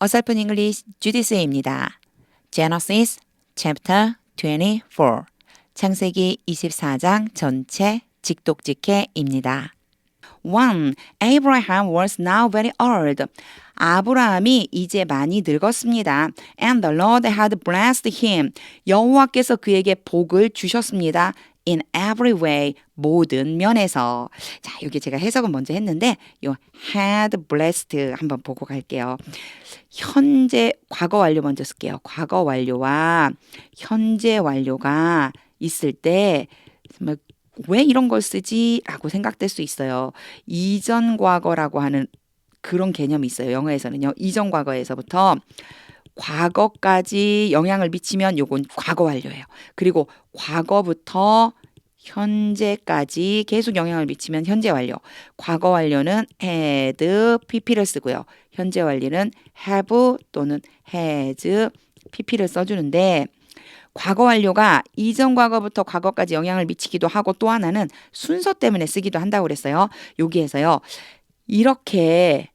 어설픈 잉글리시 주디스입니다. Genesis chapter 24 창세기 24장 전체 직독직해입니다. 1. Abraham was now very old. 아브라함이 이제 많이 늙었습니다. And the Lord had blessed him. 여호와께서 그에게 복을 주셨습니다. In every way, 모든 면에서. 자, 여기 제가 해석은 먼저 했는데 요 had blessed 한번 보고 갈게요. 현재 과거 완료 먼저 쓸게요. 과거 완료와 현재 완료가 있을 때 왜 이런 걸 쓰지? 라고 생각될 수 있어요. 이전 과거라고 하는 그런 개념이 있어요. 영어에서는요. 이전 과거에서부터 과거까지 영향을 미치면 요건 과거 완료예요. 그리고 과거부터 현재까지 계속 영향을 미치면 현재 완료. 과거 완료는 had, pp를 쓰고요. 현재 완료는 have 또는 has, pp를 써주는데 과거 완료가 이전 과거부터 과거까지 영향을 미치기도 하고 또 하나는 순서 때문에 쓰기도 한다고 그랬어요. 여기에서요. 이렇게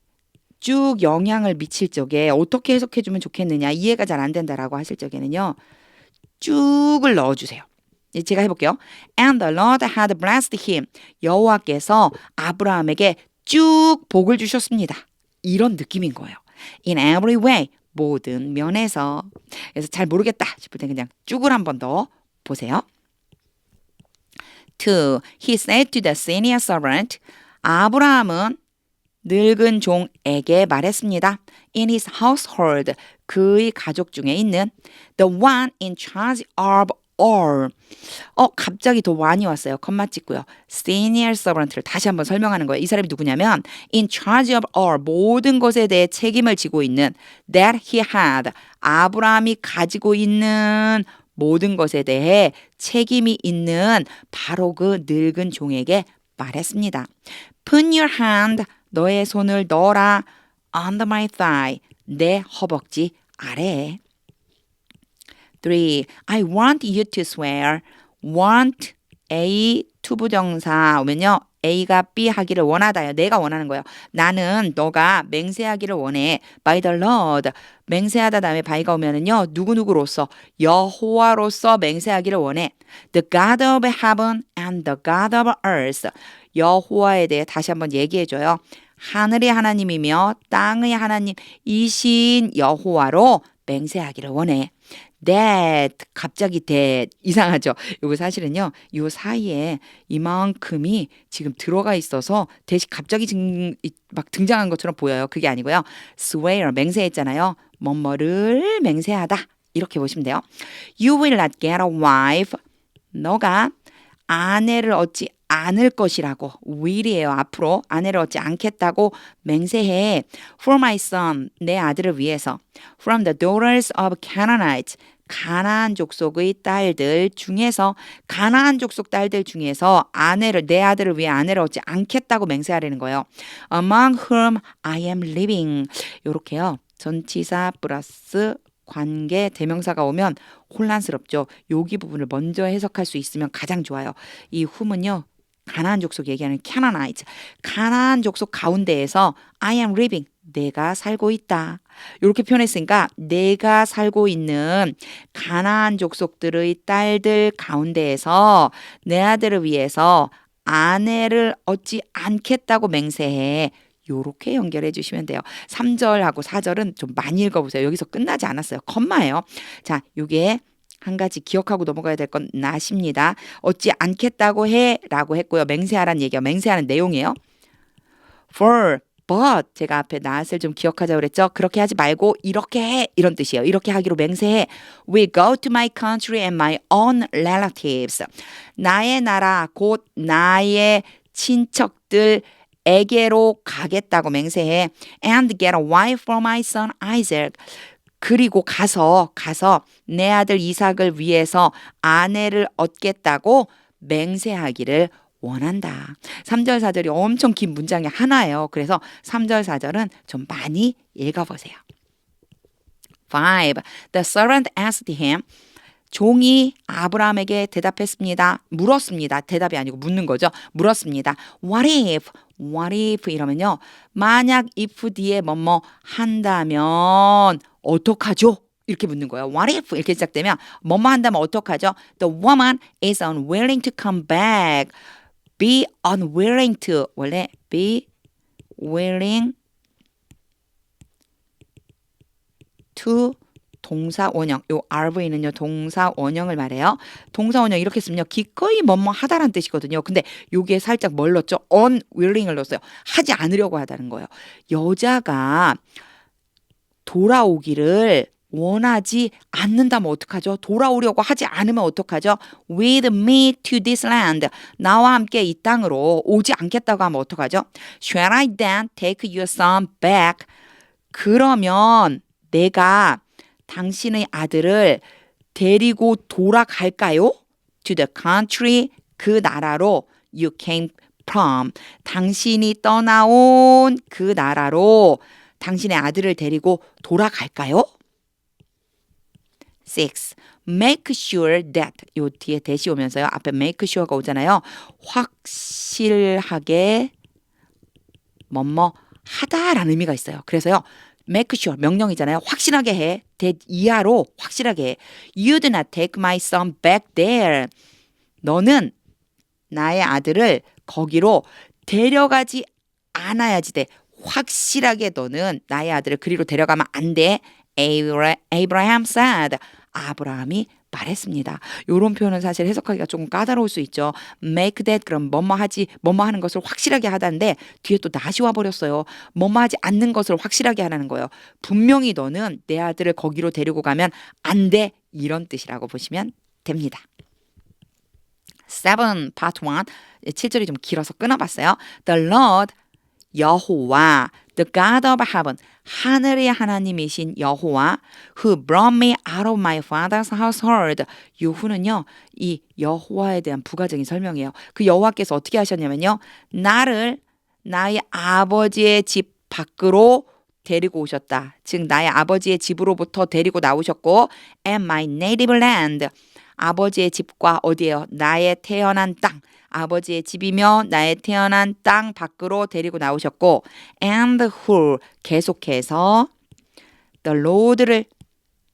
쭉 영향을 미칠 적에 어떻게 해석해주면 좋겠느냐 이해가 잘 안 된다라고 하실 적에는요. 쭉을 넣어주세요. 제가 해볼게요. And the Lord had blessed him. 여호와께서 아브라함에게 쭉 복을 주셨습니다. 이런 느낌인 거예요. In every way. 모든 면에서. 그래서 잘 모르겠다 싶을 때 그냥 쭉을 한 번 더 보세요. 2. He said to the senior servant. 아브라함은 늙은 종에게 말했습니다. In his household, 그의 가족 중에 있는 the one in charge of all. 갑자기 더 많이 왔어요. 컴마 찍고요. Senior servant를 다시 한번 설명하는 거예요. 이 사람이 누구냐면 in charge of all, 모든 것에 대해 책임을 지고 있는 that he had, 아브라함이 가지고 있는 모든 것에 대해 책임이 있는 바로 그 늙은 종에게 말했습니다. Put your hand, 너의 손을 넣어라 under my thigh, 내 허벅지 아래에. 3. I want you to swear. want, A, 투부정사 오면요. A가 B 하기를 원하다요. 내가 원하는 거예요. 나는 너가 맹세하기를 원해. By the Lord. 맹세하다 다음에 by가 오면은요. 누구누구로서 여호와로서 맹세하기를 원해. The God of heaven and the God of earth. 여호와에 대해 다시 한번 얘기해줘요. 하늘의 하나님이며 땅의 하나님이신 여호와로 맹세하기를 원해. that 갑자기 that 이상하죠. 이거 사실은요. 이 사이에 이만큼이 지금 들어가 있어서 대신 갑자기 막 등장한 것처럼 보여요. 그게 아니고요. swear 맹세했잖아요. 뭐뭐를 맹세하다 이렇게 보시면 돼요. You will not get a wife. 너가 아내를 얻지 않을 것이라고 will이에요. 앞으로 아내를 얻지 않겠다고 맹세해. For my son, 내 아들을 위해서. From the daughters of Canaanites, 가나안 족속의 딸들 중에서 가나안 족속 딸들 중에서 내 아들을 위해 아내를 얻지 않겠다고 맹세하려는 거예요. Among whom I am living. 요렇게요. 전치사 플러스 관계 대명사가 오면 혼란스럽죠. 여기 부분을 먼저 해석할 수 있으면 가장 좋아요. 이 whom은요. 가나안 족속 얘기하는 Canaanites. 가나안 족속 가운데에서 I am living. 내가 살고 있다. 이렇게 표현했으니까 내가 살고 있는 가나안 족속들의 딸들 가운데에서 내 아들을 위해서 아내를 얻지 않겠다고 맹세해. 요렇게 연결해 주시면 돼요. 3절하고 4절은 좀 많이 읽어보세요. 여기서 끝나지 않았어요. 컴마예요. 자, 요게 한 가지 기억하고 넘어가야 될 건 not입니다. 얻지 않겠다고 해 라고 했고요. 맹세하라는 얘기가 맹세하는 내용이에요. For, but 제가 앞에 not을 좀 기억하자고 그랬죠. 그렇게 하지 말고 이렇게 해 이런 뜻이에요. 이렇게 하기로 맹세해. We go to my country and my own relatives. 나의 나라 곧 나의 친척들 에게로 가겠다고 맹세해. And get a wife for my son Isaac. 그리고 가서 내 아들 이삭을 위해서 아내를 얻겠다고 맹세하기를 원한다. 3절 4절이 엄청 긴 문장이 하나예요. 그래서 3절 4절은 좀 많이 읽어보세요. 5. The servant asked him. 종이 아브라함에게 대답했습니다. 물었습니다. 대답이 아니고 묻는 거죠. 물었습니다. What if? what if 이러면요. 만약 if 뒤에 뭐뭐 한다면 어떡하죠? 이렇게 묻는 거예요. What if 이렇게 시작되면 뭐뭐 한다면 어떡하죠? The woman is unwilling to come back. Be unwilling to 원래 be willing to 동사 원형. 요 RV는요 동사 원형을 말해요. 동사 원형 이렇게 쓰면요 기꺼이 뭐뭐 하다라는 뜻이거든요. 근데 요게 살짝 뭘 넣었죠? unwilling을 넣었어요. 하지 않으려고 하다는 거예요. 여자가 돌아오기를 원하지 않는다면 어떡하죠? 돌아오려고 하지 않으면 어떡하죠? With me to this land. 나와 함께 이 땅으로 오지 않겠다고 하면 어떡하죠? Shall I then take your son back? 그러면 내가 당신의 아들을 데리고 돌아갈까요? To the country, 그 나라로 you came from. 당신이 떠나온 그 나라로 당신의 아들을 데리고 돌아갈까요? 6. Make sure that 요 뒤에 대시 오면서요. 앞에 make sure가 오잖아요. 확실하게 뭐뭐 하다라는 의미가 있어요. 그래서요. make sure 명령이잖아요. 확실하게 해. that 이하로 확실하게 해. You do not take my son back there. 너는 나의 아들을 거기로 데려가지 않아야지 돼. 확실하게 너는 나의 아들을 그리로 데려가면 안 돼. Abraham said. 아브라함이 말했습니다. 이런 표현은 사실 해석하기가 조금 까다로울 수 있죠. make that 그럼 뭐뭐 하지 뭐뭐 하는 것을 확실하게 하다는데 뒤에 또 not이 와버렸어요. 뭐뭐 하지 않는 것을 확실하게 하라는 거예요. 분명히 너는 내 아들을 거기로 데리고 가면 안 돼. 이런 뜻이라고 보시면 됩니다. 7 part 1 7절이 좀 길어서 끊어봤어요. The Lord 여호와 The God of heaven 하늘의 하나님이신 여호와 Who brought me out of my father's household 이 후는요 이 여호와에 대한 부가적인 설명이에요. 그 여호와께서 어떻게 하셨냐면요 나를 나의 아버지의 집 밖으로 데리고 오셨다. 즉 나의 아버지의 집으로부터 데리고 나오셨고 and my native land 아버지의 집과 어디예요? 나의 태어난 땅. 아버지의 집이며 나의 태어난 땅 밖으로 데리고 나오셨고 and who 계속해서 the Lord를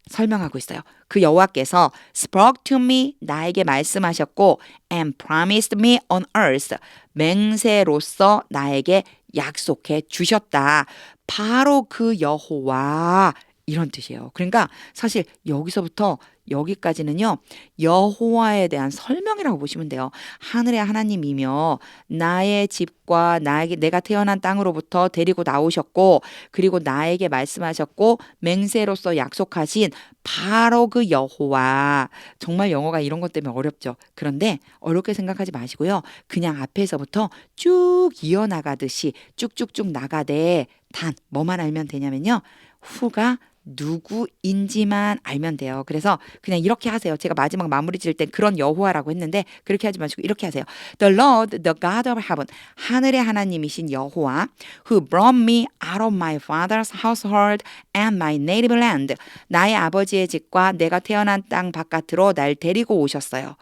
설명하고 있어요. 그 여호와께서 spoke to me 나에게 말씀하셨고 and promised me on earth 맹세로서 나에게 약속해 주셨다. 바로 그 여호와 이런 뜻이에요. 그러니까 사실 여기서부터 여기까지는요. 여호와에 대한 설명이라고 보시면 돼요. 하늘의 하나님이며 나의 집과 내가 태어난 땅으로부터 데리고 나오셨고 그리고 나에게 말씀하셨고 맹세로서 약속하신 바로 그 여호와. 정말 영어가 이런 것 때문에 어렵죠. 그런데 어렵게 생각하지 마시고요. 그냥 앞에서부터 쭉 이어나가듯이 쭉쭉쭉 나가되 단 뭐만 알면 되냐면요. 후가 누구인지만 알면 돼요. 그래서 그냥 이렇게 하세요. 제가 마지막 마무리 지을 땐 그런 여호와라고 했는데 그렇게 하지 마시고 이렇게 하세요. The Lord, the God of heaven, 하늘의 하나님이신 여호와 Who brought me out of my father's household and my native land 나의 아버지의 집과 내가 태어난 땅 바깥으로 날 데리고 오셨어요.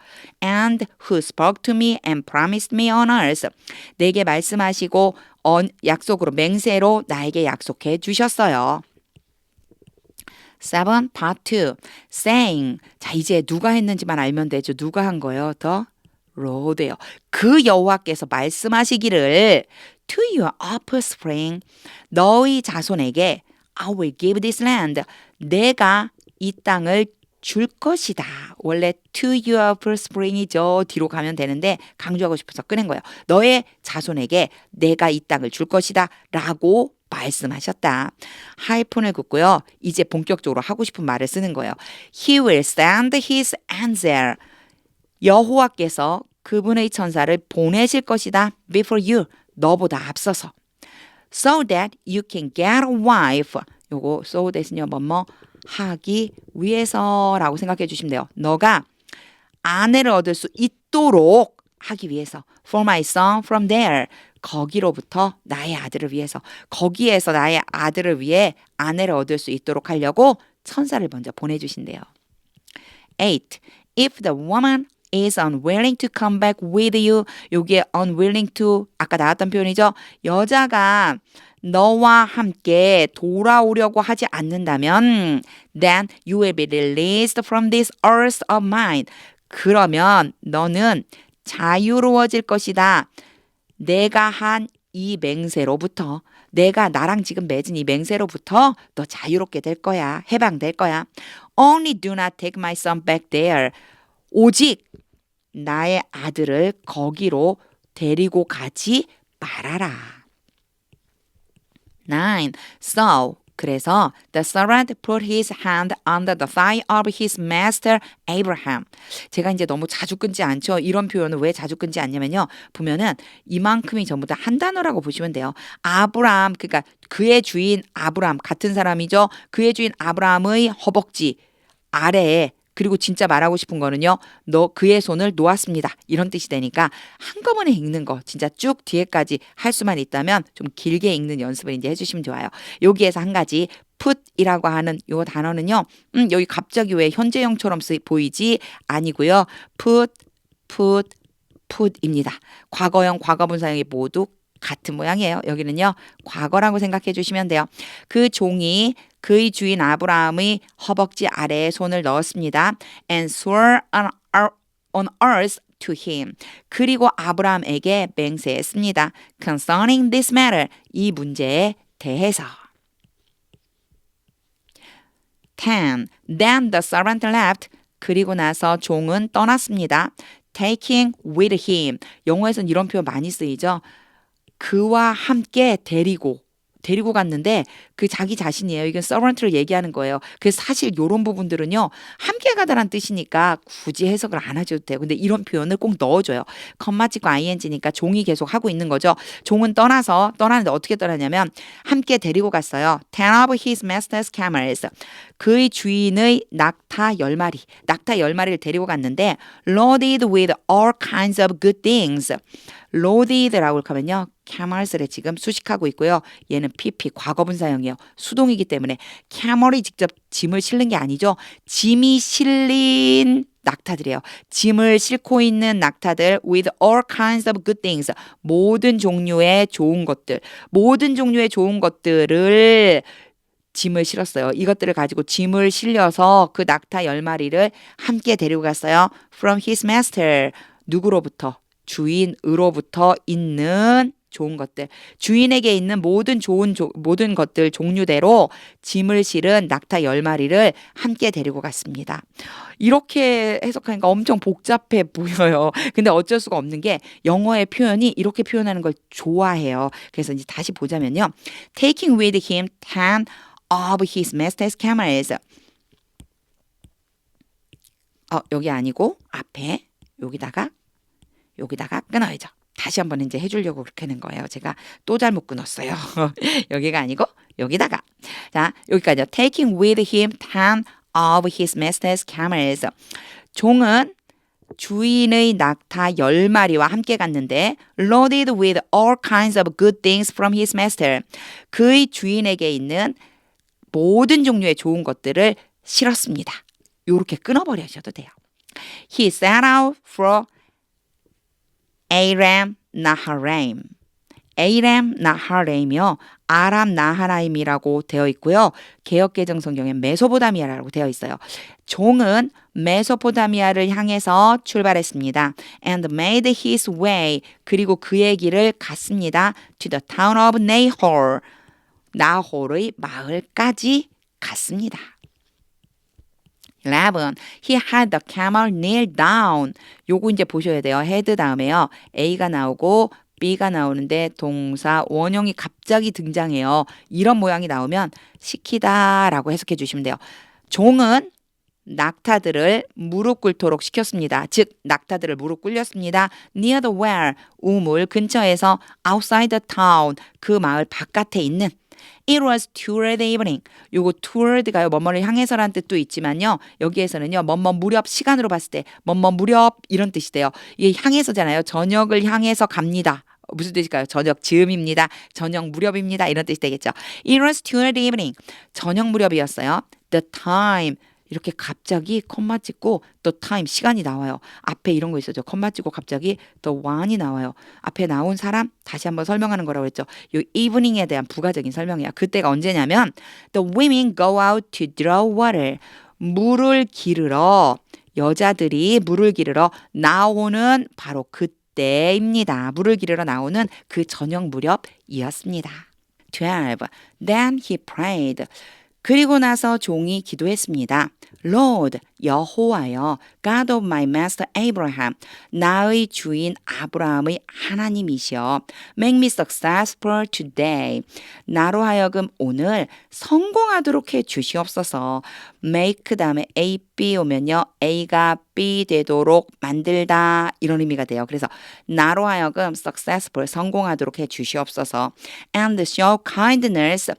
And who spoke to me and promised me on earth 내게 말씀하시고 약속으로 맹세로 나에게 약속해 주셨어요. 7 part 2 saying 자 이제 누가 했는지만 알면 되죠. 누가 한 거예요? The Lord예요. 그 여호와께서 말씀하시기를 to your offspring 너희 자손에게 I will give this land 내가 이 땅을 줄 것이다. 원래 to your offspring이죠. 뒤로 가면 되는데 강조하고 싶어서 꺼낸 거예요. 너의 자손에게 내가 이 땅을 줄 것이다 라고 말씀하셨다. 하이픈을 긋고요. 이제 본격적으로 하고 싶은 말을 쓰는 거예요. He will send his angel. 여호와께서 그분의 천사를 보내실 것이다. Before you. 너보다 앞서서. So that you can get a wife. 요거 so that은요. 뭐뭐 하기 위해서라고 생각해 주시면 돼요. 너가 아내를 얻을 수 있도록 하기 위해서. For my son from there. 거기로부터 나의 아들을 위해서 거기에서 나의 아들을 위해 아내를 얻을 수 있도록 하려고 천사를 먼저 보내주신대요. 8. If the woman is unwilling to come back with you. 여기에 unwilling to 아까 나왔던 표현이죠. 여자가 너와 함께 돌아오려고 하지 않는다면 then you will be released from this earth of mine. 그러면 너는 자유로워질 것이다. 내가 한 이 맹세로부터 내가 나랑 지금 맺은 이 맹세로부터 너 자유롭게 될 거야. 해방될 거야. Only do not take my son back there. 오직 나의 아들을 거기로 데리고 가지 말아라. 9. So, 그래서 the servant put his hand under the thigh of his master Abraham. 제가 이제 너무 자주 끊지 않죠. 이런 표현을 왜 자주 끊지 않냐면요. 보면은 이만큼이 전부 다 한 단어라고 보시면 돼요. 아브람, 그러니까 그의 주인 아브람 같은 사람이죠. 그의 주인 아브람의 허벅지 아래에 그리고 진짜 말하고 싶은 거는요. 너 그의 손을 놓았습니다. 이런 뜻이 되니까 한꺼번에 읽는 거 진짜 쭉 뒤에까지 할 수만 있다면 좀 길게 읽는 연습을 이제 해주시면 좋아요. 여기에서 한 가지 put이라고 하는 요 단어는요. 여기 갑자기 왜 현재형처럼 보이지? 아니고요. put입니다. 과거형, 과거분사형이 모두 같은 모양이에요. 여기는요. 과거라고 생각해 주시면 돼요. 그 종이 그의 주인 아브라함의 허벅지 아래에 손을 넣었습니다. And swore on earth to him. 그리고 아브라함에게 맹세했습니다. Concerning this matter. 이 문제에 대해서. 10. Then the servant left. 그리고 나서 종은 떠났습니다. Taking with him. 영어에서는 이런 표현 많이 쓰이죠. 그와 함께 데리고 갔는데 그 자기 자신이에요. 이건 servant를 얘기하는 거예요. 그래서 사실 이런 부분들은요. 함께 가다란 뜻이니까 굳이 해석을 안 하셔도 돼요. 근데 이런 표현을 꼭 넣어줘요. 컴마 찍고 ing니까 종이 계속 하고 있는 거죠. 종은 떠나는데 어떻게 떠나냐면 함께 데리고 갔어요. 10 of his master's camels. 그의 주인의 낙타 10마리. 낙타 10마리를 데리고 갔는데 loaded with all kinds of good things. loaded라고 하면요. camels를 지금 수식하고 있고요. 얘는 PP 과거분사형이에요. 수동이기 때문에 camel이 직접 짐을 실는 게 아니죠. 짐이 실린 낙타들이에요. 짐을 싣고 있는 낙타들 with all kinds of good things. 모든 종류의 좋은 것들. 모든 종류의 좋은 것들을 짐을 실었어요. 이것들을 가지고 짐을 실려서 그 낙타 10마리를 함께 데리고 갔어요. From his master. 누구로부터? 주인으로부터 있는 좋은 것들. 주인에게 있는 모든 모든 것들 종류대로 짐을 실은 낙타 10마리를 함께 데리고 갔습니다. 이렇게 해석하니까 엄청 복잡해 보여요. 근데 어쩔 수가 없는 게 영어의 표현이 이렇게 표현하는 걸 좋아해요. 그래서 이제 다시 보자면요. Taking with him 10 of his master's camels. 여기 아니고 앞에 여기다가 끊어야죠. 다시 한번 이제 해주려고 그렇게 하는 거예요. 제가 또 잘못 끊었어요. 여기가 아니고 여기다가. 자, 여기까지요. Taking with him 10 of his master's camels. 종은 주인의 낙타 10마리와 함께 갔는데 loaded with all kinds of good things from his master. 그의 주인에게 있는 모든 종류의 좋은 것들을 실었습니다. 이렇게 끊어버리셔도 돼요. He set out for Aram Naharaim. Aram Naharaim이요. 아람 나하라임이라고 되어 있고요. 개역개정 성경에 메소포타미아라고 되어 있어요. 종은 메소포타미아를 향해서 출발했습니다. And made his way. 그리고 그의 길을 갔습니다. To the town of Nahor. 나홀의 마을까지 갔습니다. 11. He had the camel kneel down. 요거 이제 보셔야 돼요. had 다음에요. A가 나오고 B가 나오는데 동사 원형이 갑자기 등장해요. 이런 모양이 나오면 시키다라고 해석해 주시면 돼요. 종은 낙타들을 무릎 꿇도록 시켰습니다. 즉 낙타들을 무릎 꿇렸습니다. Near the well. 우물 근처에서 outside the town. 그 마을 바깥에 있는 It was toward evening. 요거 toward가요. 뭐뭐를 향해서라는 뜻도 있지만요. 여기에서는요. 뭐뭐 무렵 시간으로 봤을 때 뭐뭐 무렵 이런 뜻이 돼요. 이게 향해서잖아요. 저녁을 향해서 갑니다. 무슨 뜻일까요? 저녁 즈음입니다. 저녁 무렵입니다. 이런 뜻이 되겠죠. It was toward evening. 저녁 무렵이었어요. The time. 이렇게 갑자기 콤마 찍고 the time 시간이 나와요. 앞에 이런 거 있었죠. 콤마 찍고 갑자기 the one이 나와요. 앞에 나온 사람 다시 한번 설명하는 거라고 했죠. 이 evening에 대한 부가적인 설명이야. 그때가 언제냐면 the women go out to draw water. 물을 기르러 여자들이 물을 기르러 나오는 바로 그때입니다. 물을 기르러 나오는 그 저녁 무렵이었습니다. 12. Then he prayed. 그리고 나서 종이 기도했습니다. Lord, 여호와여, God of my master Abraham, 나의 주인 아브라함의 하나님이시여, make me successful today. 나로 하여금 오늘 성공하도록 해 주시옵소서. make 다음에 A, B 오면요. A가 B 되도록 만들다 이런 의미가 돼요. 그래서 나로 하여금 successful 성공하도록 해 주시옵소서. And show kindness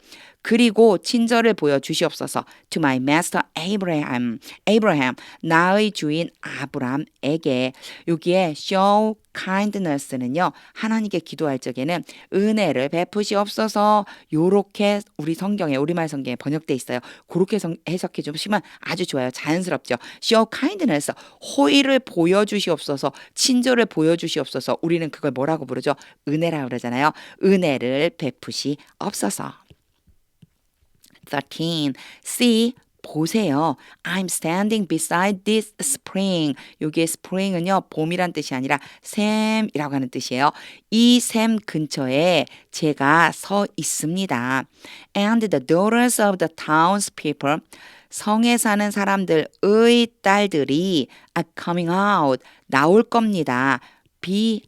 그리고 친절을 보여주시옵소서. To my master Abraham. 나의 주인 아브람에게. 여기에 show kindness는요. 하나님께 기도할 적에는 은혜를 베푸시옵소서. 요렇게 우리 성경에 우리말 성경에 번역돼 있어요. 그렇게 해석해 주시면 아주 좋아요. 자연스럽죠. show kindness. 호의를 보여주시옵소서. 친절을 보여주시옵소서. 우리는 그걸 뭐라고 부르죠? 은혜라고 그러잖아요. 은혜를 베푸시옵소서. 13. See, 보세요. I'm standing beside this spring. 여기에 spring은요, 봄이란 뜻이 아니라 샘이라고 하는 뜻이에요. 이 샘 근처에 제가 서 있습니다. And the daughters of the townspeople, 성에 사는 사람들의 딸들이 are coming out, 나올 겁니다.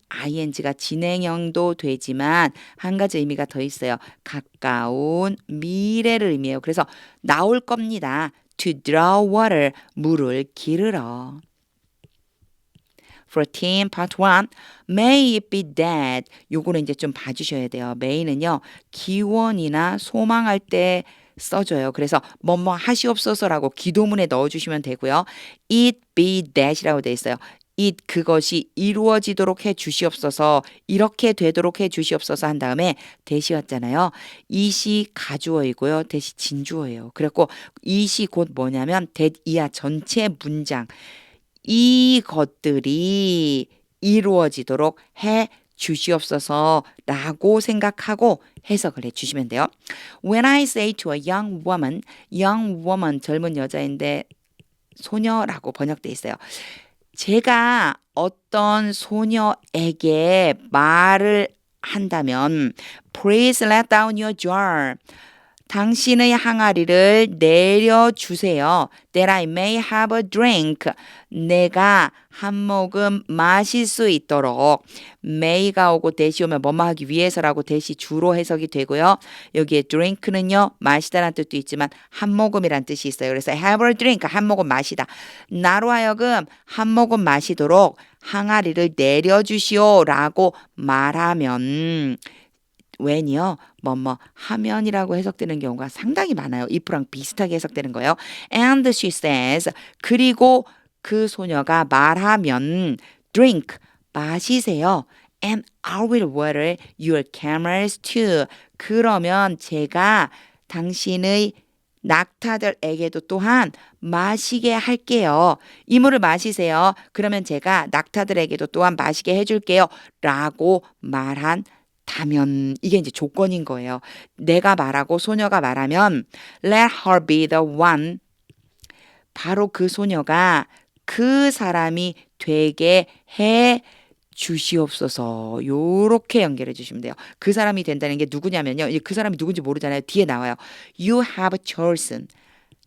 ing가 진행형도 되지만 한 가지 의미가 더 있어요. 가까운 미래를 의미해요. 그래서 나올 겁니다. To draw water, 물을 기르러. 14, part 1. May it be that. 요거는 이제 좀 봐주셔야 돼요. may는요. 기원이나 소망할 때 써줘요. 그래서 뭐뭐 하시옵소서라고 기도문에 넣어주시면 되고요. It be that이라고 돼 있어요. 그것이 이루어지도록 해 주시옵소서. 이렇게 되도록 해 주시옵소서 한 다음에 대시 왔잖아요. it이 가주어이고요. 대시 진주어예요. 그래갖고 it이 곧 뭐냐면 that 이하 전체 문장. 이것들이 이루어지도록 해 주시옵소서라고 생각하고 해석을 해 주시면 돼요. When I say to a young woman 젊은 여자인데 소녀라고 번역돼 있어요. 제가 어떤 소녀에게 말을 한다면 Please let down your jar. 당신의 항아리를 내려주세요. That I may have a drink. 내가 한 모금 마실 수 있도록. may가 오고 대시 오면 뭐뭐 하기 위해서라고 대시 주로 해석이 되고요. 여기에 drink는요. 마시다라는 뜻도 있지만 한 모금이란 뜻이 있어요. 그래서 have a drink. 한 모금 마시다. 나로 하여금 한 모금 마시도록 항아리를 내려주시오라고 말하면 when이요. 뭐뭐 하면이라고 해석되는 경우가 상당히 많아요. if랑 비슷하게 해석되는 거예요. And she says 그리고 그 소녀가 말하면 drink 마시세요. And I will water your camels too. 그러면 제가 당신의 낙타들에게도 또한 마시게 할게요. 이 물을 마시세요. 그러면 제가 낙타들에게도 또한 마시게 해줄게요. 라고 말한 다면 이게 이제 조건인 거예요. 내가 말하고 소녀가 말하면 let her be the one. 바로 그 소녀가 그 사람이 되게 해 주시옵소서. 요렇게 연결해 주시면 돼요. 그 사람이 된다는 게 누구냐면요. 그 사람이 누군지 모르잖아요. 뒤에 나와요. You have chosen.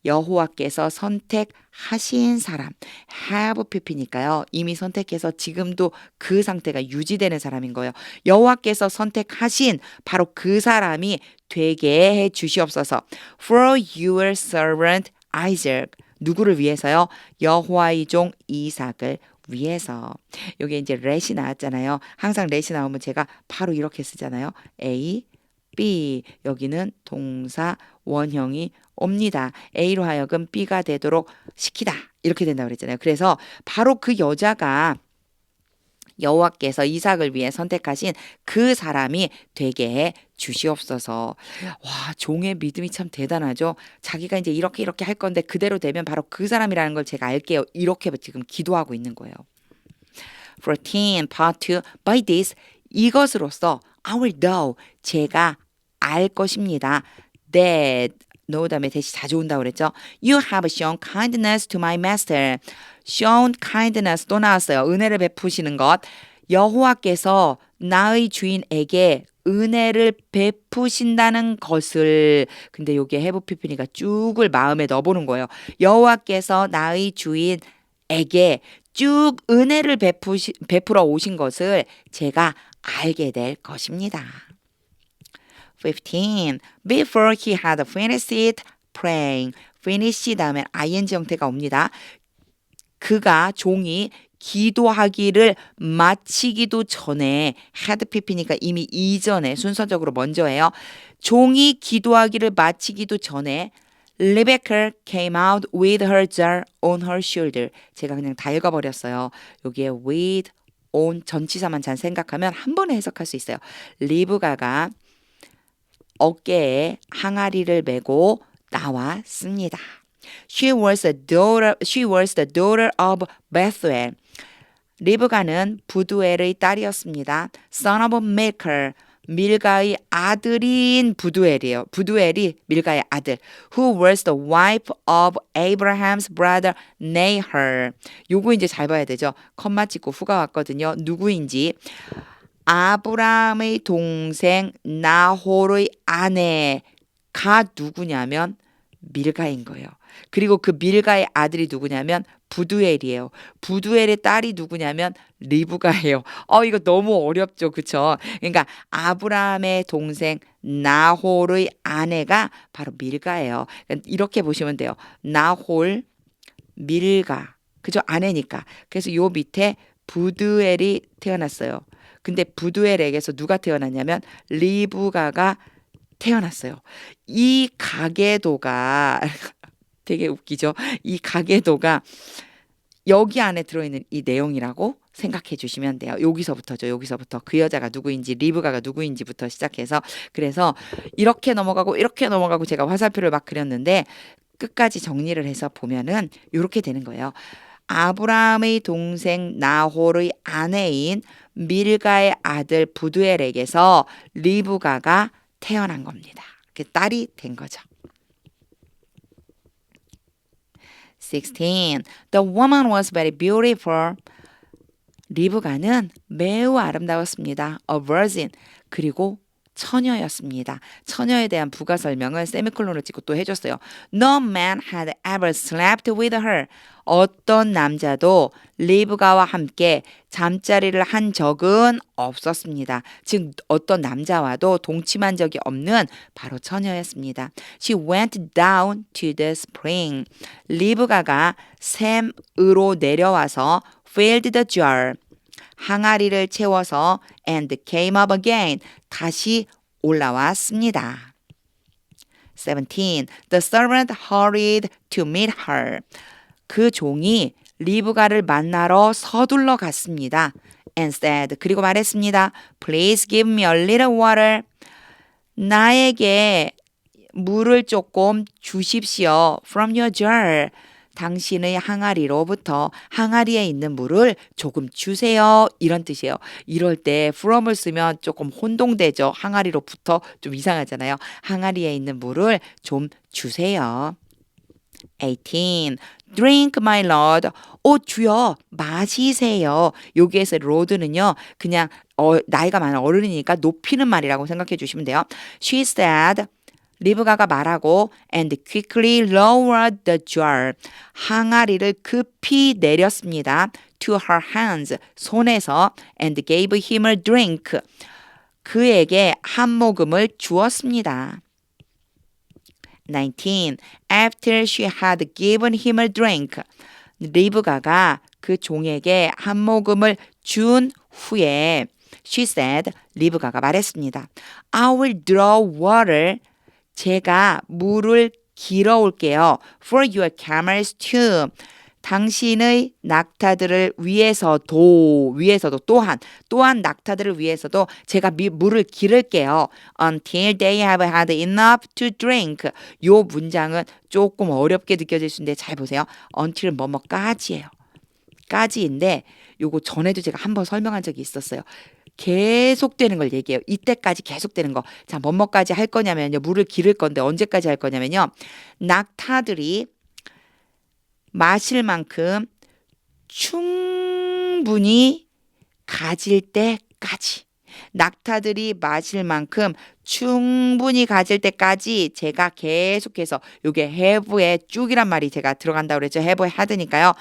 여호와께서 선택하신 사람. have pp니까요. 이미 선택해서 지금도 그 상태가 유지되는 사람인 거예요. 여호와께서 선택하신 바로 그 사람이 되게 해 주시옵소서. For your servant Isaac. 누구를 위해서요? 여호와의 종 이삭을 위해서. 여기 이제 let이 나왔잖아요. 항상 let이 나오면 제가 바로 이렇게 쓰잖아요. A, B. 여기는 동사 원형이 옵니다. A로 하여금 B가 되도록 시키다. 이렇게 된다고 그랬잖아요. 그래서 바로 그 여자가 여호와께서 이삭을 위해 선택하신 그 사람이 되게 해 주시옵소서. 와, 종의 믿음이 참 대단하죠. 자기가 이제 이렇게 할 건데 그대로 되면 바로 그 사람이라는 걸 제가 알게요. 이렇게 지금 기도하고 있는 거예요. 14, part 2. By this, 이것으로써 I will know, 제가 알 것입니다. That, know 다음에 대시 자주 온다고 그랬죠. You have shown kindness to my master. shown kindness 또 나왔어요. 은혜를 베푸시는 것. 여호와께서 나의 주인에게 은혜를 베푸신다는 것을, 근데 여기에 have PP니까 쭉을 마음에 넣어보는 거예요. 여호와께서 나의 주인에게 쭉 은혜를 베풀어 오신 것을 제가 알게 될 것입니다. 15. Before he had finished praying. finish 다음에 ing 형태가 옵니다. 그가 종이 기도하기를 마치기도 전에 had pp니까 이미 이전에 순서적으로 먼저예요. 종이 기도하기를 마치기도 전에 Rebecca came out with her jar on her shoulder. 제가 그냥 다 읽어버렸어요. 여기에 with, on 전치사만 잘 생각하면 한 번에 해석할 수 있어요. 리브가가 어깨에 항아리를 메고 나왔습니다. She was the daughter of Bethuel. 리브가는 부두엘의 딸이었습니다. Son of Milcah. 밀가의 아들인 부두엘이에요. 부두엘이 밀가의 아들. Who was the wife of Abraham's brother Nahor. 요거 이제 잘 봐야 되죠. 컴마 찍고 후가 왔거든요. 누구인지. 아브라함의 동생 나홀의 아내가 누구냐면 밀가인 거예요. 그리고 그 밀가의 아들이 누구냐면 부두엘이에요. 부두엘의 딸이 누구냐면 리브가예요. 이거 너무 어렵죠. 그쵸? 그러니까 아브라함의 동생 나홀의 아내가 바로 밀가예요. 그러니까 이렇게 보시면 돼요. 나홀, 밀가. 그죠? 아내니까. 그래서 요 밑에 부두엘이 태어났어요. 근데 부두엘에게서 누가 태어났냐면 리브가가 태어났어요. 이 가계도가 되게 웃기죠. 이 가계도가 여기 안에 들어있는 이 내용이라고 생각해 주시면 돼요. 여기서부터죠. 여기서부터 그 여자가 누구인지 리브가가 누구인지부터 시작해서 그래서 이렇게 넘어가고 제가 화살표를 막 그렸는데 끝까지 정리를 해서 보면은 이렇게 되는 거예요. 아브라함의 동생 나홀의 아내인 밀가의 아들 부두엘에게서 리브가가 태어난 겁니다. 딸이 된 거죠. 16. The woman was very beautiful. 리브가는 매우 아름다웠습니다. A virgin. 그리고 처녀였습니다. 처녀에 대한 부가 설명을 세미콜론을 찍고 또 해줬어요. No man had ever slept with her. 어떤 남자도 리브가와 함께 잠자리를 한 적은 없었습니다. 즉 어떤 남자와도 동침한 적이 없는 바로 처녀였습니다. She went down to the spring. 리브가가 샘으로 내려와서 filled the jar. 항아리를 채워서 and came up again. 다시 올라왔습니다. 17. The servant hurried to meet her. 그 종이 리브가를 만나러 서둘러 갔습니다. And said, 그리고 말했습니다. Please give me a little water. 나에게 물을 조금 주십시오. From your jar. 당신의 항아리로부터 항아리에 있는 물을 조금 주세요. 이런 뜻이에요. 이럴 때 from을 쓰면 조금 혼동되죠. 항아리로부터 좀 이상하잖아요. 항아리에 있는 물을 좀 주세요. 18. Drink my lord. 주여 마시세요. 여기에서 lord는요. 그냥 나이가 많은 어른이니까 높이는 말이라고 생각해 주시면 돼요. She said. 리브가가 말하고 and quickly lowered the jar. 항아리를 급히 내렸습니다. to her hands. 손에서 and gave him a drink. 그에게 한 모금을 주었습니다. 19. After she had given him a drink. 리브가가 그 종에게 한 모금을 준 후에 she said. 리브가가 말했습니다. I will draw water. 제가 물을 길어 올게요. For your camels too. 당신의 낙타들을 위해서도 또한 낙타들을 위해서도 제가 물을 기를게요. Until they have had enough to drink. 요 문장은 조금 어렵게 느껴질 수 있는데 잘 보세요. until 뭐뭐까지예요. 까지인데 요거 전에도 제가 한번 설명한 적이 있었어요. 계속되는 걸 얘기해요. 이때까지 계속되는 거. 자, 뭐뭐까지 할 거냐면요. 물을 기를 건데 언제까지 할 거냐면요. 낙타들이 마실 만큼 충분히 가질 때까지. 낙타들이 마실 만큼 충분히 가질 때까지 제가 계속해서 요게 have에 쭉이란 말이 제가 들어간다고 그랬죠. have ha드니까요.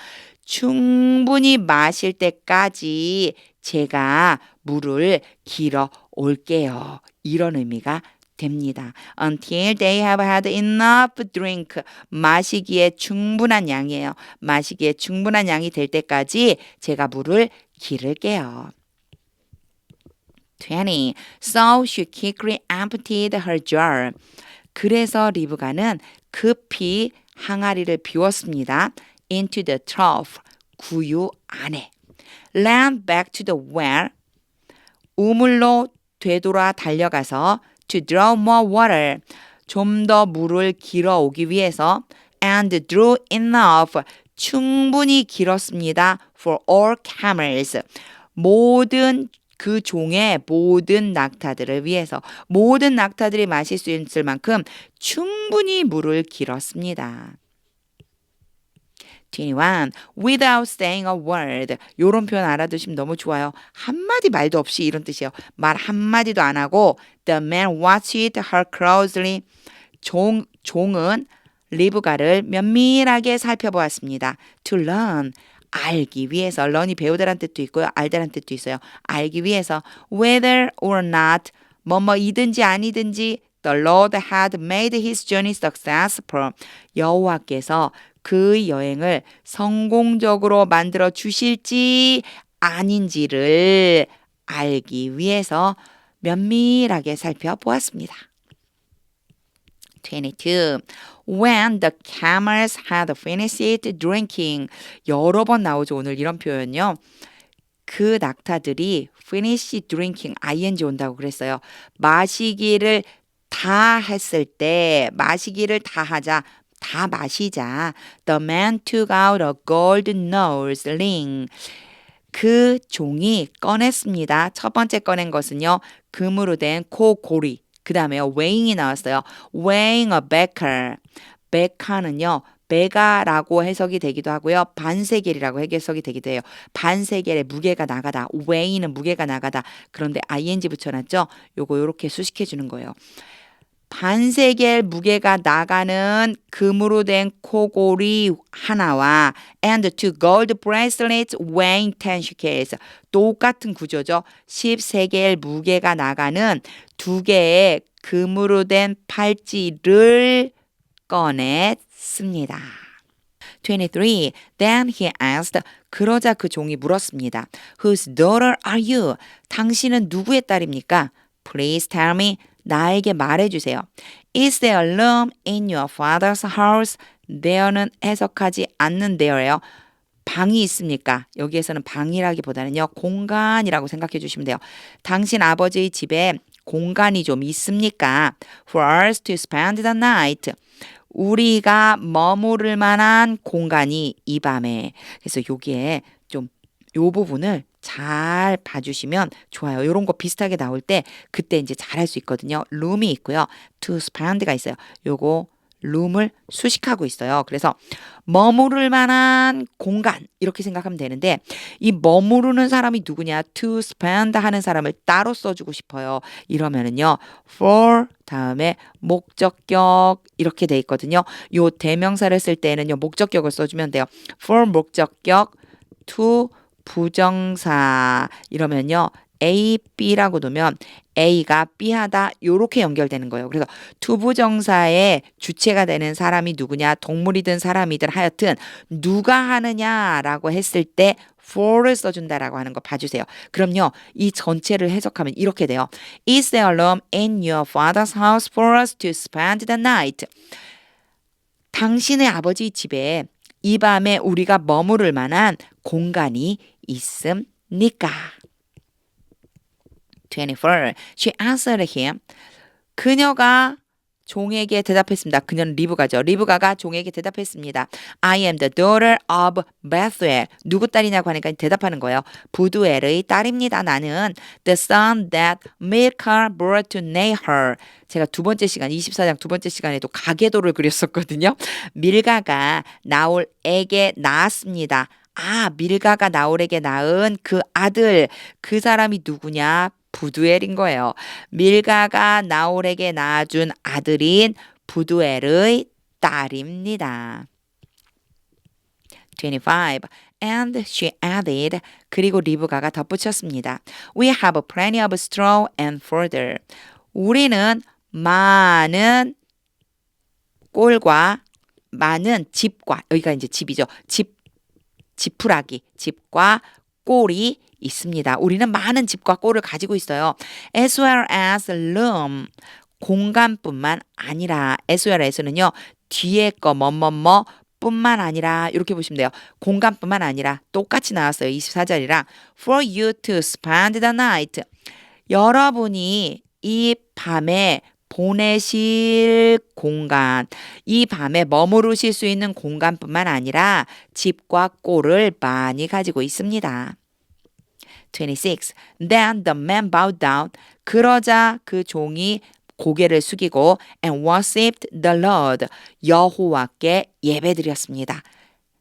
충분히 마실 때까지 제가 물을 길어 올게요. 이런 의미가 됩니다. Until they have had enough drink. 마시기에 충분한 양이에요. 마시기에 충분한 양이 될 때까지 제가 물을 기를게요. 20. So she quickly emptied her jar. 그래서 리브가는 급히 항아리를 비웠습니다. Into the trough. 구유 안에. Ran back to the well. 우물로 되돌아 달려가서 to draw more water. 좀 더 물을 길어 오기 위해서 and drew enough. 충분히 길었습니다. For all camels. 모든 그 종의 모든 낙타들을 위해서 모든 낙타들이 마실 수 있을 만큼 충분히 물을 길었습니다. 21. Without saying a word. 요런 표현 알아두시면 너무 좋아요. 한마디 말도 없이 이런 뜻이에요. 말 한마디도 안 하고 The man watched her closely. 종은 리브가를 면밀하게 살펴보았습니다. To learn. 알기 위해서. learn이 배우다란 뜻도 있고요. 알다란 뜻도 있어요. 알기 위해서. Whether or not. 뭐뭐이든지 아니든지 The Lord had made his journey successful. 여호와께서 그 여행을 성공적으로 만들어 주실지 아닌지를 알기 위해서 면밀하게 살펴보았습니다. 22. When the camels had finished drinking. 여러 번 나오죠. 오늘 이런 표현요. 그 낙타들이 finish drinking, ing 온다고 그랬어요. 마시기를 다 했을 때, 마시기를 다 하자. 다 마시자. The man took out a gold nose ring. 그 종이 꺼냈습니다. 첫 번째 꺼낸 것은요. 금으로 된 코고리. 그 다음에 weighing이 나왔어요. weighing a becker. 베카는요. 베가라고 해석이 되기도 하고요. 반세겔이라고 해석이 되기도 해요. 반세겔의 무게가 나가다. weigh는 무게가 나가다. 그런데 ing 붙여놨죠. 요거 요렇게 수식해 주는 거예요. 반세겔 무게가 나가는 금으로 된 코골이 하나와 and two gold bracelets weighing 10 shekels. 똑같은 구조죠. 13개의 무게가 나가는 두 개의 금으로 된 팔찌를 꺼냈습니다. 23. Then he asked. 그러자 그 종이 물었습니다. Whose daughter are you? 당신은 누구의 딸입니까? Please tell me. 나에게 말해주세요. Is there a room in your father's house? there는 해석하지 않는 there예요. 방이 있습니까? 여기에서는 방이라기보다는요. 공간이라고 생각해 주시면 돼요. 당신 아버지의 집에 공간이 좀 있습니까? For us to spend the night. 우리가 머무를 만한 공간이 이 밤에. 그래서 여기에 좀 요 부분을 잘 봐주시면 좋아요. 이런 거 비슷하게 나올 때 그때 이제 잘할 수 있거든요. room이 있고요. to spend가 있어요. 요거 room을 수식하고 있어요. 그래서 머무를 만한 공간 이렇게 생각하면 되는데 이 머무르는 사람이 누구냐? to spend 하는 사람을 따로 써주고 싶어요. 이러면은요. for 다음에 목적격 이렇게 돼 있거든요. 요 대명사를 쓸 때는요. 목적격을 써주면 돼요. for 목적격 to 부정사 이러면요. A, B라고 놓으면 A가 B하다 요렇게 연결되는 거예요. 그래서 투부정사의 주체가 되는 사람이 누구냐 동물이든 사람이든 하여튼 누가 하느냐라고 했을 때 for를 써준다라고 하는 거 봐주세요. 그럼요. 이 전체를 해석하면 이렇게 돼요. Is there a room in your father's house for us to spend the night? 당신의 아버지 집에 이 밤에 우리가 머무를 만한 공간이 있습니까? 24. She answered him. 그녀가 종에게 대답했습니다. 그녀는 리브가죠. 리브가가 종에게 대답했습니다. I am the daughter of Bethuel. 누구 딸이냐고 하니까 대답하는 거예요. 부두엘의 딸입니다. 나는 the son that Milcah brought to Nahor. 제가 두 번째 시간, 24장 두 번째 시간에도 가계도를 그렸었거든요. 밀가가 나홀에게 낳았습니다. 아, 밀가가 나홀에게 낳은 그 아들, 그 사람이 누구냐? 부두엘인 거예요. 밀가가 나홀에게 낳아준 아들인 부두엘의 딸입니다. 25. And she added, 그리고 리브가가 덧붙였습니다. We have plenty of straw and fodder. 우리는 많은 꼴과 많은 집과, 여기가 이제 집이죠. 지푸라기, 집과 꼴이 있습니다. 우리는 많은 집과 꼴을 가지고 있어요. As well as loom. 공간뿐만 아니라 as well as는요. 뒤에 거 뭐뭐뭐 뿐만 아니라 이렇게 보시면 돼요. 공간뿐만 아니라 똑같이 나왔어요. 24절이랑 for you to spend the night. 여러분이 이 밤에 보내실 공간, 이 밤에 머무르실 수 있는 공간뿐만 아니라 집과 꼴을 많이 가지고 있습니다. 26. Then the man bowed down. 그러자 그 종이 고개를 숙이고 and worshipped the Lord. 여호와께 예배드렸습니다.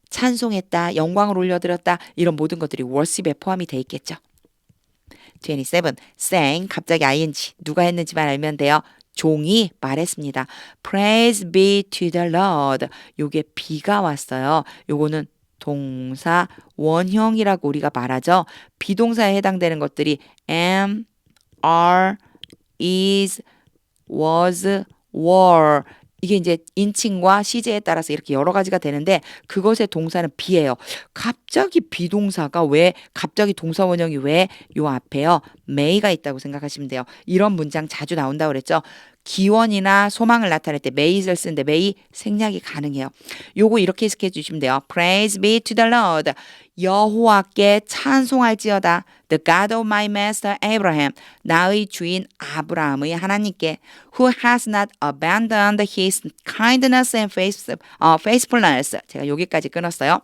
찬송했다, 영광을 올려드렸다, 이런 모든 것들이 worship에 포함이 돼 있겠죠. 27. saying, 갑자기 ing, 누가 했는지만 알면 돼요. 종이 말했습니다. Praise be to the Lord. 요게 be가 왔어요. 요거는 동사 원형이라고 우리가 말하죠. 비동사에 해당되는 것들이 am, are, is, was, were. 이게 이제 인칭과 시제에 따라서 이렇게 여러 가지가 되는데 그것의 동사는 be예요. 갑자기 비동사가 왜 갑자기 동사 원형이 왜 요 앞에요? may가 있다고 생각하시면 돼요. 이런 문장 자주 나온다고 그랬죠. 기원이나 소망을 나타낼 때 may를 쓰는데 may 생략이 가능해요. 요거 이렇게 해석해 주시면 돼요. Praise be to the Lord. 여호와께 찬송할지어다. The God of my master Abraham. 나의 주인 아브라함의 하나님께. Who has not abandoned his kindness and faithfulness. 제가 여기까지 끊었어요.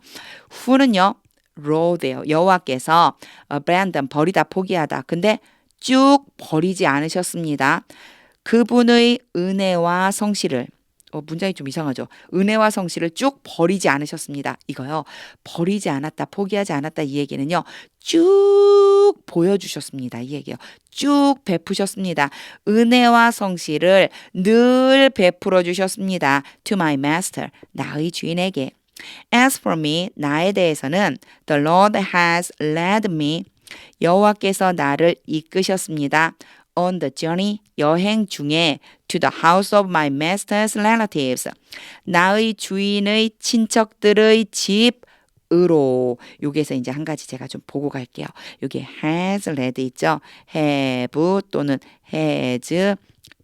who는요. 로드예요. 여호와께서 abandon, 버리다, 포기하다. 근데 쭉 버리지 않으셨습니다. 그분의 은혜와 성실을 문장이 좀 이상하죠. 은혜와 성실을 쭉 버리지 않으셨습니다. 이거요. 버리지 않았다, 포기하지 않았다 이 얘기는요. 쭉 보여주셨습니다. 이 얘기요. 쭉 베푸셨습니다. 은혜와 성실을 늘 베풀어 주셨습니다. To my master, 나의 주인에게. As for me, 나에 대해서는 the Lord has led me. 여호와께서 나를 이끄셨습니다. On the journey, 여행 중에 to the house of my master's relatives. 나의 주인의 친척들의 집으로. 여기에서 이제 한 가지 제가 좀 보고 갈게요. 여기 has led 있죠. have 또는 has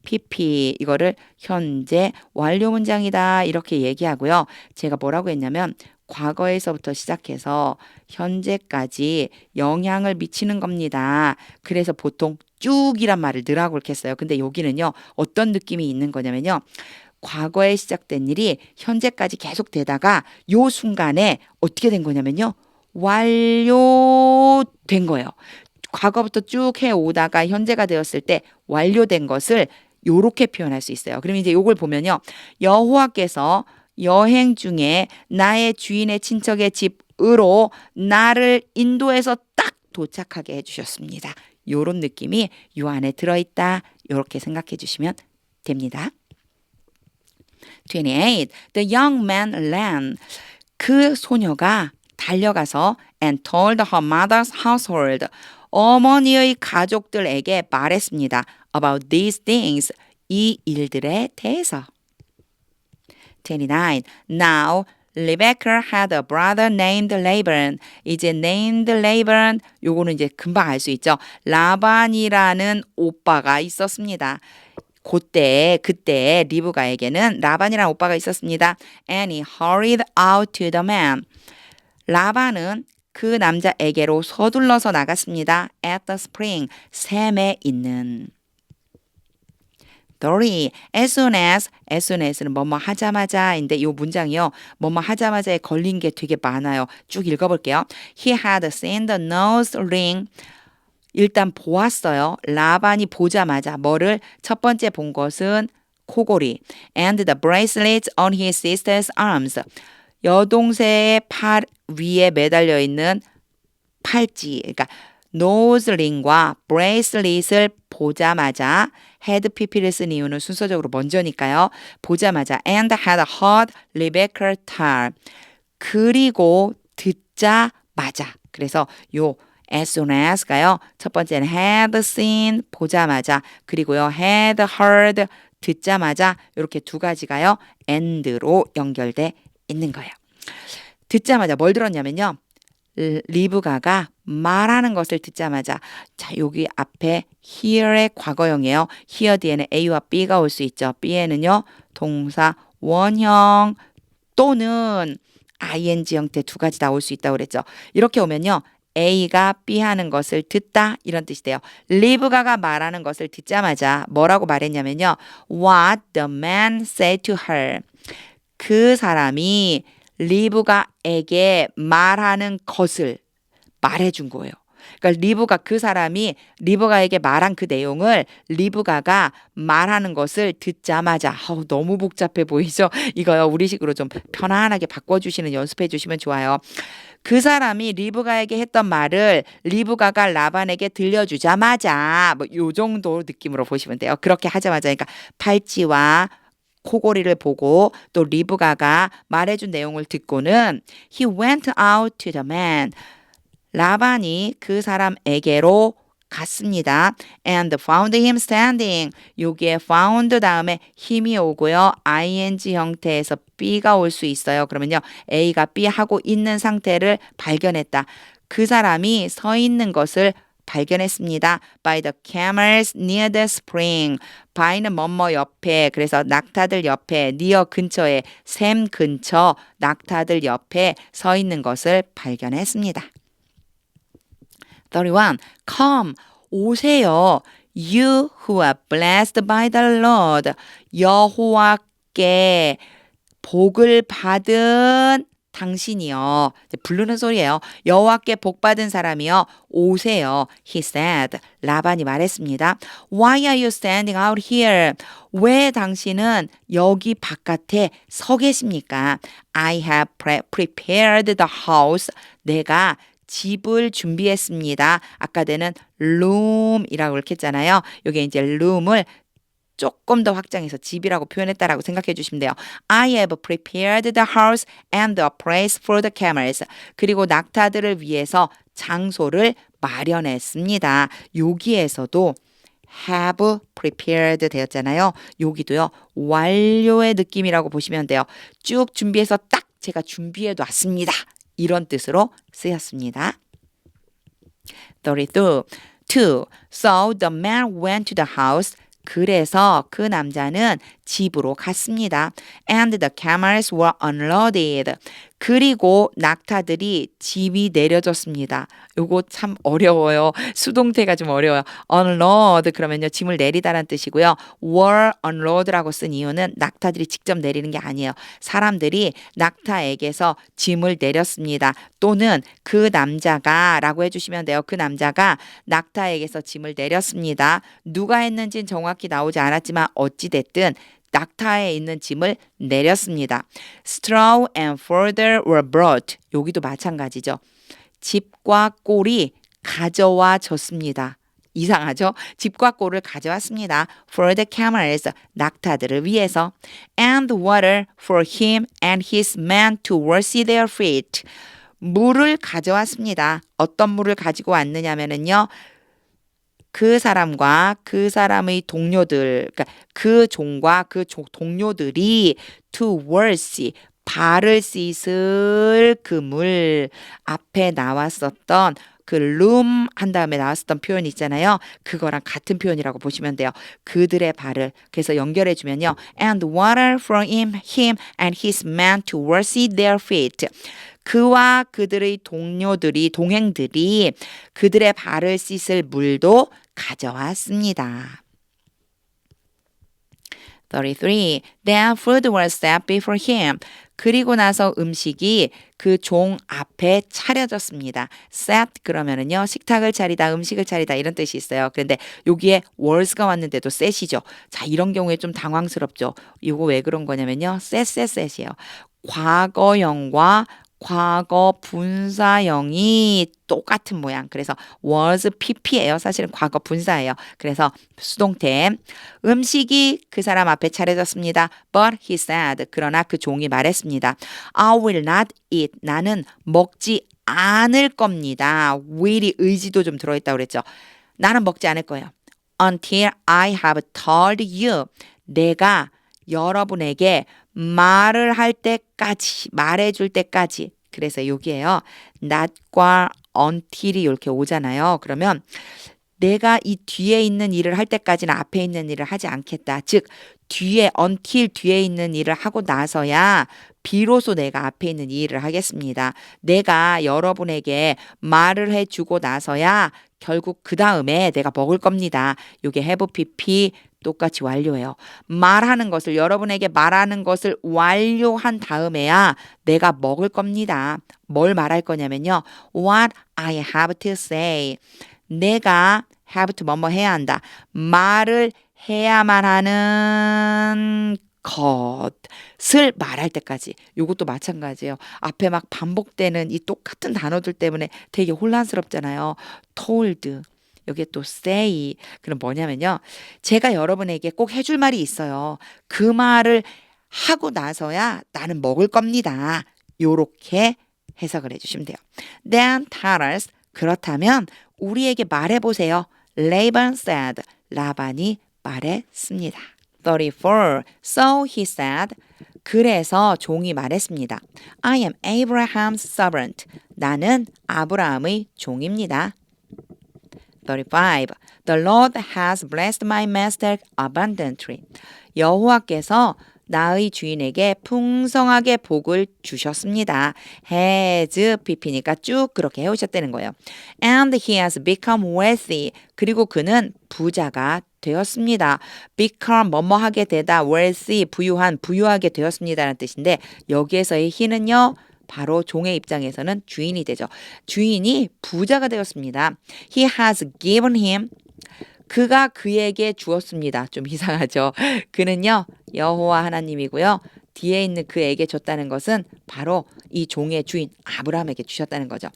PP 이거를 현재 완료 문장이다 이렇게 얘기하고요. 제가 뭐라고 했냐면 과거에서부터 시작해서 현재까지 영향을 미치는 겁니다. 그래서 보통 쭉이란 말을 늘하고 이렇게 했어요. 근데 여기는요. 어떤 느낌이 있는 거냐면요. 과거에 시작된 일이 현재까지 계속 되다가 요 순간에 어떻게 된 거냐면요. 완료된 거예요. 과거부터 쭉 해오다가 현재가 되었을 때 완료된 것을 요렇게 표현할 수 있어요. 그럼 이제 요걸 보면요. 여호와께서 여행 중에 나의 주인의 친척의 집으로 나를 인도해서 딱 도착하게 해주셨습니다. 요런 느낌이 요 안에 들어있다. 요렇게 생각해 주시면 됩니다. 28. The young man ran. 그 소녀가 달려가서 and told her mother's household. 어머니의 가족들에게 말했습니다. About these things. 이 일들에 대해서. 29. Now Rebecca had a brother named Laban. 이제 named Laban 요거는 이제 금방 알 수 있죠. 라반이라는 오빠가 있었습니다. 그때 리브가에게는 라반이라는 오빠가 있었습니다. And he hurried out to the man. 라반은 그 남자에게로 서둘러서 나갔습니다. At the spring, 샘에 있는. 30. As soon as는 뭐뭐 하자마자인데 이 문장이요. 뭐뭐 하자마자에 걸린 게 되게 많아요. 쭉 읽어볼게요. He had seen the nose ring. 일단 보았어요. 라반이 보자마자 뭐를 첫 번째 본 것은 코골이. And the bracelets on his sister's arms. 여동생의 팔 위에 매달려 있는 팔찌. 그러니까 노즈링과 브레이슬릿을 보자마자 had pp를 쓴 이유는 순서적으로 먼저니까요. 보자마자 and had heard Rebecca tell. 그리고 듣자마자. 그래서 요 as soon as가요. 첫 번째는 had seen 보자마자 그리고요 had heard 듣자마자 이렇게 두 가지가요. and로 연결돼 있는 거예요. 듣자마자 뭘 들었냐면요. 리브가가 말하는 것을 듣자마자 자 여기 앞에 hear의 과거형이에요. hear 뒤에는 A와 B가 올 수 있죠. B에는요. 동사 원형 또는 ing 형태 두 가지 다 올 수 있다고 그랬죠. 이렇게 오면요. A가 B 하는 것을 듣다 이런 뜻이 돼요. 리브가가 말하는 것을 듣자마자 뭐라고 말했냐면요. What the man said to her. 그 사람이 리브가에게 말하는 것을 말해준 거예요. 그러니까 리브가 그 사람이 리브가에게 말한 그 내용을 리브가가 말하는 것을 듣자마자 너무 복잡해 보이죠? 이거요. 우리식으로 좀 편안하게 바꿔주시는 연습해 주시면 좋아요. 그 사람이 리브가에게 했던 말을 리브가가 라반에게 들려주자마자 뭐 요 정도 느낌으로 보시면 돼요. 그렇게 하자마자 그러니까 팔찌와 코골이를 보고 또 리브가가 말해준 내용을 듣고는 he went out to the man. 라반이 그 사람에게로 갔습니다. And found him standing. 여기에 found 다음에 힘이 오고요. ing 형태에서 B가 올 수 있어요. 그러면요. A가 B 하고 있는 상태를 발견했다. 그 사람이 서 있는 것을 발견했습니다. By the camels near the spring. by는 뭐뭐 옆에 그래서 낙타들 옆에 near 근처에 샘 근처 낙타들 옆에 서 있는 것을 발견했습니다. 31. Come, 오세요. You who are blessed by the Lord. 여호와께 복을 받은 당신이요. 부르는 소리예요. 여호와께 복 받은 사람이요. 오세요. He said. 라반이 말했습니다. Why are you standing out here? 왜 당신은 여기 바깥에 서 계십니까? I have prepared the house. 내가 집을 준비했습니다. 아까 되는 room이라고 이렇게 했잖아요. 여기 이제 room을 조금 더 확장해서 집이라고 표현했다라고 생각해 주시면 돼요. I have prepared the house and a place for the camels. 그리고 낙타들을 위해서 장소를 마련했습니다. 여기에서도 have prepared 되었잖아요. 여기도요. 완료의 느낌이라고 보시면 돼요. 쭉 준비해서 딱 제가 준비해 놨습니다. 이런 뜻으로 쓰였습니다. 32. So the man went to the house. 그래서 그 남자는 집으로 갔습니다. And the camels were unloaded. 그리고 낙타들이 집이 내려졌습니다. 요거 참 어려워요. 수동태가 좀 어려워요. unload 그러면요 짐을 내리다라는 뜻이고요. were unload라고 쓴 이유는 낙타들이 직접 내리는 게 아니에요. 사람들이 낙타에게서 짐을 내렸습니다. 또는 그 남자가 라고 해주시면 돼요. 그 남자가 낙타에게서 짐을 내렸습니다. 누가 했는지는 정확히 나오지 않았지만 어찌됐든 낙타에 있는 짐을 내렸습니다. Straw and fodder were brought. 여기도 마찬가지죠. 집과 꼴이 가져와졌습니다. 이상하죠? 집과 꼴을 가져왔습니다. For the camels, 낙타들을 위해서. And water for him and his men to wash their feet. 물을 가져왔습니다. 어떤 물을 가지고 왔느냐면요. 그 사람과 그 사람의 동료들, 그러니까 그 종과 그 동료들이 to wash, 발을 씻을 그 물 앞에 나왔었던 그 room 한 다음에 나왔었던 표현 있잖아요. 그거랑 같은 표현이라고 보시면 돼요. 그들의 발을 그래서 연결해 주면요. And water from him and his men to wash their feet. 그와 그들의 동행들이 그들의 발을 씻을 물도 가져왔습니다. 33. Then food was set before him. 그리고 나서 음식이 그 종 앞에 차려졌습니다. set 그러면은요. 식탁을 차리다, 음식을 차리다 이런 뜻이 있어요. 그런데 여기에 was가 왔는데도 set이죠. 자, 이런 경우에 좀 당황스럽죠. 이거 왜 그런 거냐면요. set이에요. 과거형과 과거 분사형이 똑같은 모양. 그래서 was pp예요. 사실은 과거 분사예요. 그래서 수동태. 음식이 그 사람 앞에 차려졌습니다. But he said. 그러나 그 종이 말했습니다. I will not eat. 나는 먹지 않을 겁니다. will이 의지도 좀 들어있다고 그랬죠. 나는 먹지 않을 거예요. Until I have told you. 내가 여러분에게 말을 할 때까지, 말해줄 때까지. 그래서 여기에요. not과 until이 이렇게 오잖아요. 그러면 내가 이 뒤에 있는 일을 할 때까지는 앞에 있는 일을 하지 않겠다. 즉, 뒤에, until 뒤에 있는 일을 하고 나서야 비로소 내가 앞에 있는 이 일을 하겠습니다. 내가 여러분에게 말을 해주고 나서야 결국 그 다음에 내가 먹을 겁니다. 요게 have pp 똑같이 완료해요. 말하는 것을 여러분에게 말하는 것을 완료한 다음에야 내가 먹을 겁니다. 뭘 말할 거냐면요. What I have to say. 내가 have to 뭐뭐 해야 한다. 말을 해야만 하는 것을 말할 때까지. 이것도 마찬가지예요. 앞에 막 반복되는 이 똑같은 단어들 때문에 되게 혼란스럽잖아요. told. 여기에 또 say. 그럼 뭐냐면요. 제가 여러분에게 꼭 해줄 말이 있어요. 그 말을 하고 나서야 나는 먹을 겁니다. 요렇게 해석을 해주시면 돼요. Then tell us. 그렇다면 우리에게 말해보세요. Laban said. 라반이 말했습니다. 34. So he said. 그래서 종이 말했습니다. I am Abraham's servant. 나는 아브라함의 종입니다. 35. The Lord has blessed my master abundantly. 여호와께서 나의 주인에게 풍성하게 복을 주셨습니다. has pp니까 쭉 그렇게 해오셨다는 거예요. And he has become wealthy. 그리고 그는 부자가 되었습니다. become 뭐뭐 하게 되다, wealthy 부유한, 부유하게 되었습니다라는 뜻인데 여기에서의 he는요. 바로 종의 입장에서는 주인이 되죠. 주인이 부자가 되었습니다. He has given him. 그가 그에게 주었습니다. 좀 이상하죠. 그는요. 여호와 하나님이고요. 뒤에 있는 그에게 줬다는 것은 바로 이 종의 주인 아브라함에게 주셨다는 거죠.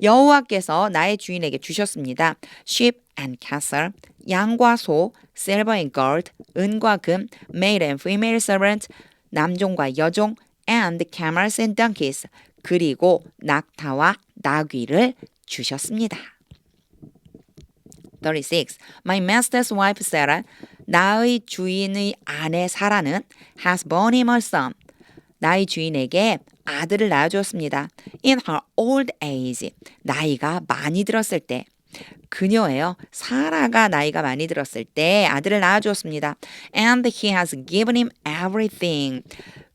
여호와께서 나의 주인에게 주셨습니다. sheep and cattle, 양과 소, silver and gold, 은과 금, male and female servant, 남종과 여종, and camels and donkeys, 그리고 낙타와 나귀를 주셨습니다. 36. My master's wife Sarah, 나의 주인의 아내 사라는 has borne him a son. 나의 주인에게 아들을 낳아주었습니다. In her old age, 나이가 많이 들었을 때. 그녀예요. 사라가 나이가 많이 들었을 때 아들을 낳아주었습니다. And he has given him everything.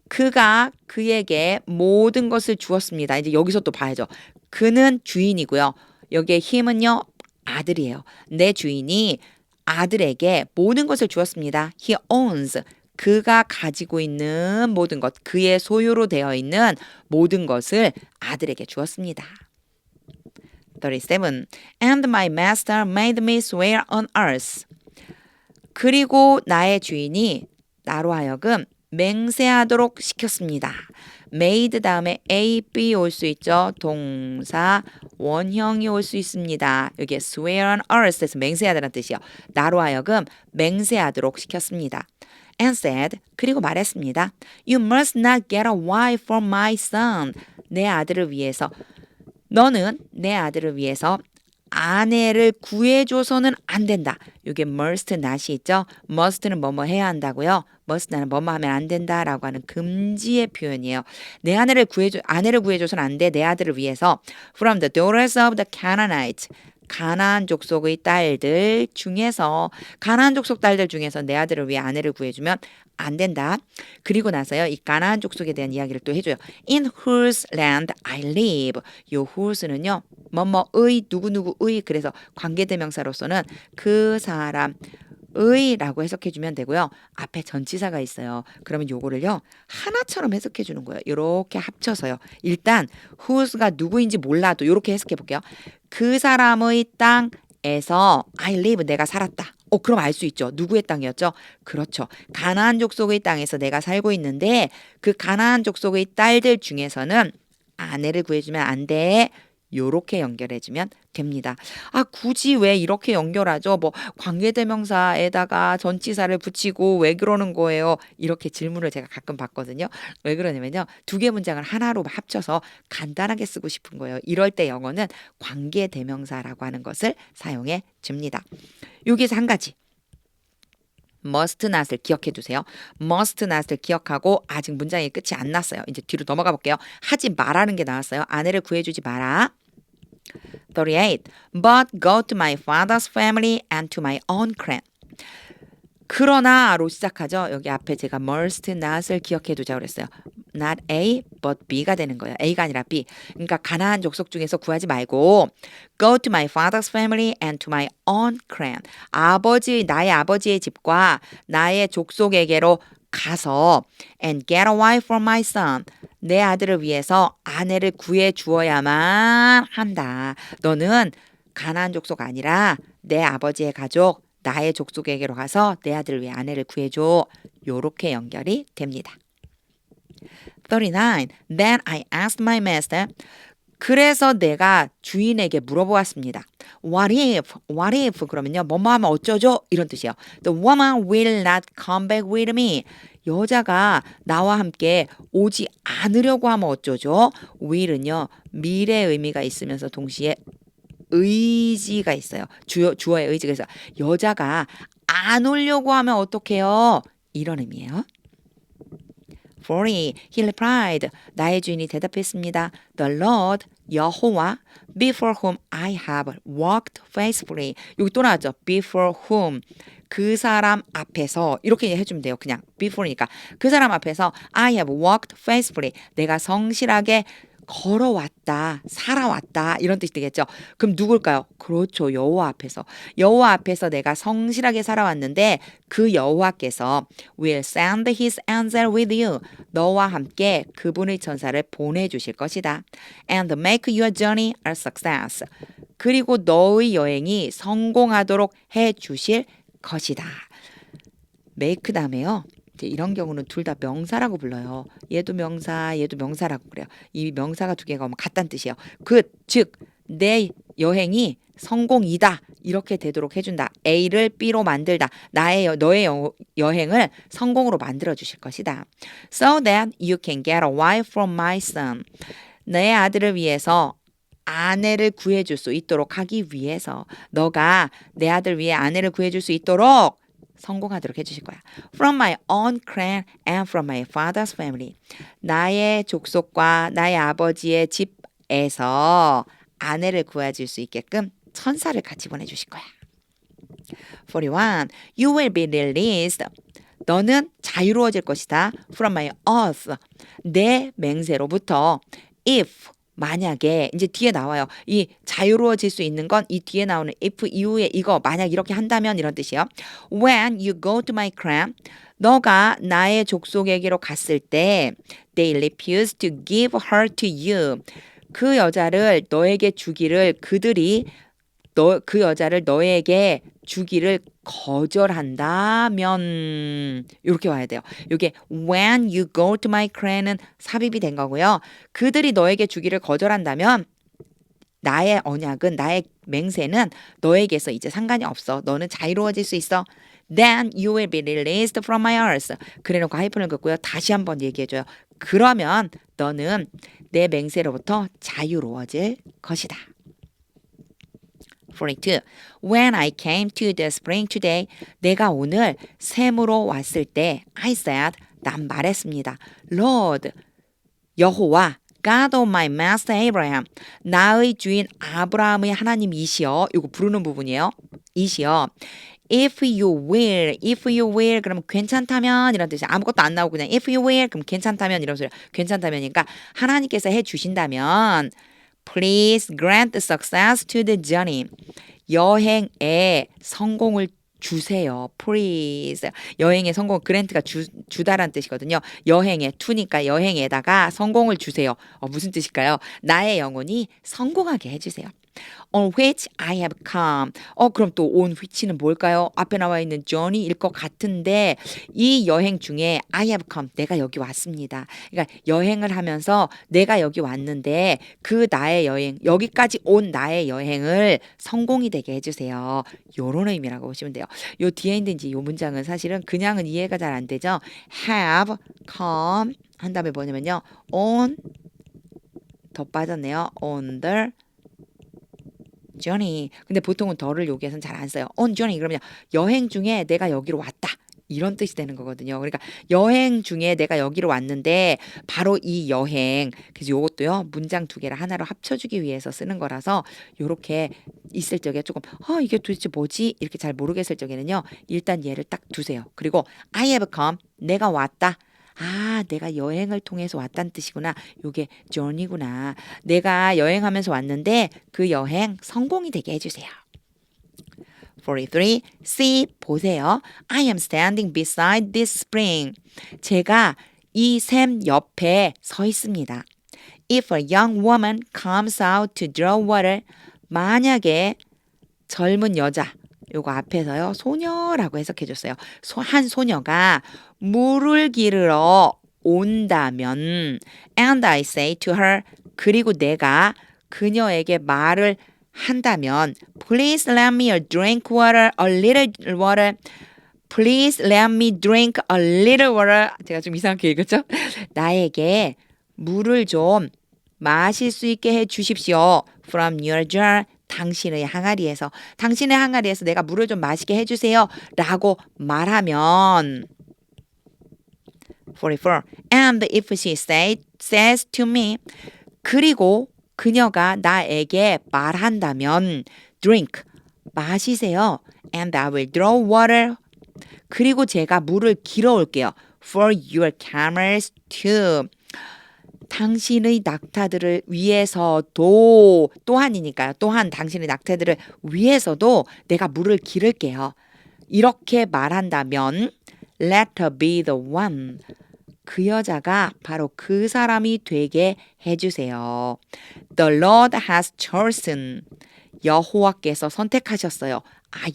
그가 그에게 모든 것을 주었습니다. 이제 여기서 또 봐야죠. 그는 주인이고요. 여기에 힘은요. 아들이에요. 내 주인이 아들에게 모든 것을 주었습니다. He owns. 그가 가지고 있는 모든 것, 그의 소유로 되어 있는 모든 것을 아들에게 주었습니다. 37. And my master made me swear on earth. 그리고 나의 주인이 나로 하여금 맹세하도록 시켰습니다. made 다음에 A, B 올 수 있죠. 동사, 원형이 올 수 있습니다. 여기에 swear on earth에서 맹세하다는 뜻이요. 나로 하여금 맹세하도록 시켰습니다. And said, 그리고 말했습니다. You must not get a wife for my son. 내 아들을 위해서, 너는 내 아들을 위해서 아내를 구해줘서는 안 된다. 이게 must not이 있죠. must는 뭐뭐 해야 한다고요. must not는 뭐뭐 하면 안 된다라고 하는 금지의 표현이에요. 내 아내를 구해줘서는 안 돼. 내 아들을 위해서. From the daughters of the Canaanites. 가나안 족속의 딸들 중에서 가나안 족속 딸들 중에서 내 아들을 위해 아내를 구해주면 안 된다. 그리고 나서요. 이 가나안 족속에 대한 이야기를 또 해줘요. In whose land I live. 요 whose는요. 뭐뭐의 누구누구의 그래서 관계대명사로서는 그 사람 의라고 해석해 주면 되고요. 앞에 전치사가 있어요. 그러면 요거를요. 하나처럼 해석해 주는 거예요. 이렇게 합쳐서요. 일단 whose가 누구인지 몰라도 이렇게 해석해 볼게요. 그 사람의 땅에서 I live 내가 살았다. 그럼 알 수 있죠. 누구의 땅이었죠? 그렇죠. 가나안 족속의 땅에서 내가 살고 있는데 그 가나안 족속의 딸들 중에서는 아내를 구해주면 안 돼. 요렇게 연결해주면 됩니다. 굳이 왜 이렇게 연결하죠? 뭐 관계대명사에다가 전치사를 붙이고 왜 그러는 거예요? 이렇게 질문을 제가 가끔 받거든요. 왜 그러냐면요. 두 개 문장을 하나로 합쳐서 간단하게 쓰고 싶은 거예요. 이럴 때 영어는 관계대명사라고 하는 것을 사용해 줍니다. 여기서 한 가지. must not을 기억해 두세요. must not을 기억하고 아직 문장의 끝이 안 났어요. 이제 뒤로 넘어가 볼게요. 하지 말라는 게 나왔어요. 아내를 구해주지 마라. 38. But go to my father's family and to my own clan. 그러나로 시작하죠. 여기 앞에 제가 must not을 기억해 두자고 그랬어요. Not A, but B가 되는 거예요. A가 아니라 B. 그러니까 가나안 족속 중에서 구하지 말고 go to my father's family and to my own clan. 나의 아버지의 집과 나의 족속에게로 가서 and get a wife for my son. 내 아들을 위해서 아내를 구해 주어야만 한다. 너는 가나안 족속 아니라 내 아버지의 가족, 나의 족속에게로 가서 내 아들을 위해 아내를 구해줘. 요렇게 연결이 됩니다. 39. Then I asked my master. 그래서 내가 주인에게 물어보았습니다. What if 그러면요. 뭐뭐 하면 어쩌죠? 이런 뜻이에요. The woman will not come back with me. 여자가 나와 함께 오지 않으려고 하면 어쩌죠? will은요. 미래의 의미가 있으면서 동시에 의지가 있어요. 주어의 의지가 있어요. 여자가 안 오려고 하면 어떡해요? 이런 의미예요. 40. He replied. 나의 주인이 대답했습니다. The Lord, 여호와, before whom I have walked faithfully. 여기 또 나왔죠. Before whom. 그 사람 앞에서 이렇게 해주면 돼요. 그냥 before니까. 그 사람 앞에서 I have walked faithfully. 내가 성실하게 걸어왔다, 살아왔다 이런 뜻이 되겠죠. 그럼 누굴까요? 그렇죠. 여호와 앞에서. 여호와 앞에서 내가 성실하게 살아왔는데 그 여호와께서 will send his angel with you. 너와 함께 그분의 천사를 보내주실 것이다. And make your journey a success. 그리고 너의 여행이 성공하도록 해주실 것이다. make 다음에요. 이런 경우는 둘 다 명사라고 불러요. 얘도 명사, 얘도 명사라고 그래요. 이 명사가 두 개가 오면 같다는 뜻이에요. 즉, 내 여행이 성공이다. 이렇게 되도록 해준다. A를 B로 만들다. 너의 여행을 성공으로 만들어 주실 것이다. So that you can get a wife from my son. 내 아들을 위해서 아내를 구해줄 수 있도록 하기 위해서 너가 내 아들 위해 아내를 구해줄 수 있도록 성공하도록 해주실 거야. From my own clan and from my father's family. 나의 족속과 나의 아버지의 집에서 아내를 구해줄 수 있게끔 천사를 같이 보내주실 거야. 41. You will be released. 너는 자유로워질 것이다. From my oath. 내 맹세로부터. If 만약에 이제 뒤에 나와요. 이 자유로워질 수 있는 건 이 뒤에 나오는 if 이후에 이거 만약 이렇게 한다면 이런 뜻이에요. When you go to my clan, 너가 나의 족속에게로 갔을 때 they refuse to give her to you. 그 여자를 너에게 주기를 그들이 그 여자를 너에게 주기를 거절한다면 이렇게 와야 돼요. 이게 when you go to my clan은 삽입이 된 거고요. 그들이 너에게 주기를 거절한다면 나의 언약은 나의 맹세는 너에게서 이제 상관이 없어. 너는 자유로워질 수 있어. Then you will be released from my earth. 그래놓고 하이픈을 긋고요. 다시 한번 얘기해줘요. 그러면 너는 내 맹세로부터 자유로워질 것이다. 42. When I came to the spring today, 내가 오늘 샘으로 왔을 때, I said, 난 말했습니다. Lord, 여호와, God of my master Abraham, 나의 주인 아브라함의 하나님이시여, 이거 부르는 부분이에요. 이시여. If you will, 그러면 괜찮다면 이런 뜻이 아무것도 안 나오고 그냥 if you will, 그럼 괜찮다면 이런 소리. 괜찮다면이니까 하나님께서 해주신다면 Please grant success to the journey. 여행에 성공을 주세요. Please. 여행에 성공, grant가 주다란 뜻이거든요. 여행에, to니까 여행에다가 성공을 주세요. 무슨 뜻일까요? 나의 영혼이 성공하게 해주세요. On which I have come. 그럼 또 on which는 뭘까요? 앞에 나와 있는 journey일 것 같은데 이 여행 중에 I have come. 내가 여기 왔습니다. 그러니까 여행을 하면서 내가 여기 왔는데 그 나의 여행, 여기까지 온 나의 여행을 성공이 되게 해주세요. 요런 의미라고 보시면 돼요. 요 뒤에 있는 요 문장은 사실은 그냥은 이해가 잘 안 되죠. have come 한 다음에 뭐냐면요. on 더 빠졌네요. on the journey. 근데 보통은 더를 여기에서는 잘 안 써요. on journey 그러면 여행 중에 내가 여기로 왔다. 이런 뜻이 되는 거거든요. 그러니까 여행 중에 내가 여기로 왔는데 바로 이 여행. 그래서 요것도요. 문장 두 개를 하나로 합쳐주기 위해서 쓰는 거라서 요렇게 있을 적에 조금 이게 도대체 뭐지? 이렇게 잘 모르겠을 적에는요. 일단 얘를 딱 두세요. 그리고 I have come. 내가 왔다. 내가 여행을 통해서 왔다는 뜻이구나. 요게 journey구나. 내가 여행하면서 왔는데 그 여행 성공이 되게 해주세요. 43. See, 보세요. I am standing beside this spring. 제가 이 샘 옆에 서 있습니다. If a young woman comes out to draw water, 만약에 젊은 여자, 요거 앞에서요. 소녀라고 해석해 줬어요. 한 소녀가 물을 기르러 온다면 and I say to her 그리고 내가 그녀에게 말을 한다면 Please let me drink water, a little water. Please let me drink a little water. 제가 좀 이상하게 읽었죠? 나에게 물을 좀 마실 수 있게 해 주십시오. From your jar. 당신의 항아리에서 내가 물을 좀 마시게 해주세요 라고 말하면 44. And if she says to me 그리고 그녀가 나에게 말한다면 drink 마시세요 and I will draw water 그리고 제가 물을 길어올게요 for your camels too 당신의 낙타들을 위해서도 또한이니까요. 또한 당신의 낙타들을 위해서도 내가 물을 기를게요. 이렇게 말한다면 let her be the one. 그 여자가 바로 그 사람이 되게 해주세요. The Lord has chosen. 여호와께서 선택하셨어요.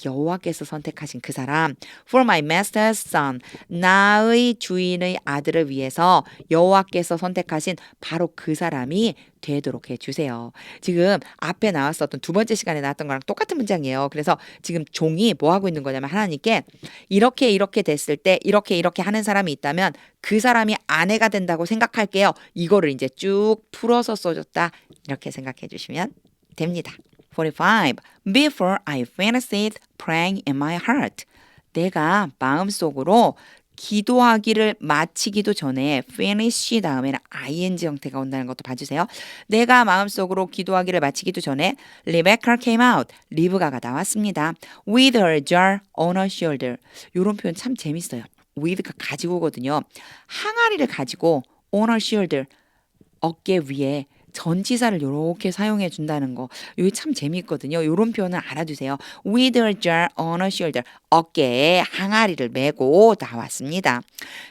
여호와께서 선택하신 그 사람. For my master's son. 나의 주인의 아들을 위해서 여호와께서 선택하신 바로 그 사람이 되도록 해주세요. 지금 앞에 나왔었던 두 번째 시간에 나왔던 거랑 똑같은 문장이에요. 그래서 지금 종이 뭐 하고 있는 거냐면 하나님께 이렇게 됐을 때 이렇게 하는 사람이 있다면 그 사람이 아내가 된다고 생각할게요. 이거를 이제 쭉 풀어서 써줬다. 이렇게 생각해 주시면 됩니다. 45. Before I finished praying in my heart. 내가 마음속으로 기도하기를 마치기도 전에 finish 다음에는 ing 형태가 온다는 것도 봐주세요. 내가 마음속으로 기도하기를 마치기도 전에 Rebecca came out. 리브가가 나왔습니다. With her jar on her shoulder. 이런 표현 참 재밌어요. with가 가지고거든요. 항아리를 가지고 on her shoulder. 어깨 위에 전치사를 이렇게 사용해 준다는 거. 이게 참 재미있거든요. 이런 표현을 알아두세요. With her jar on her shoulder. 어깨에 항아리를 메고 나왔습니다.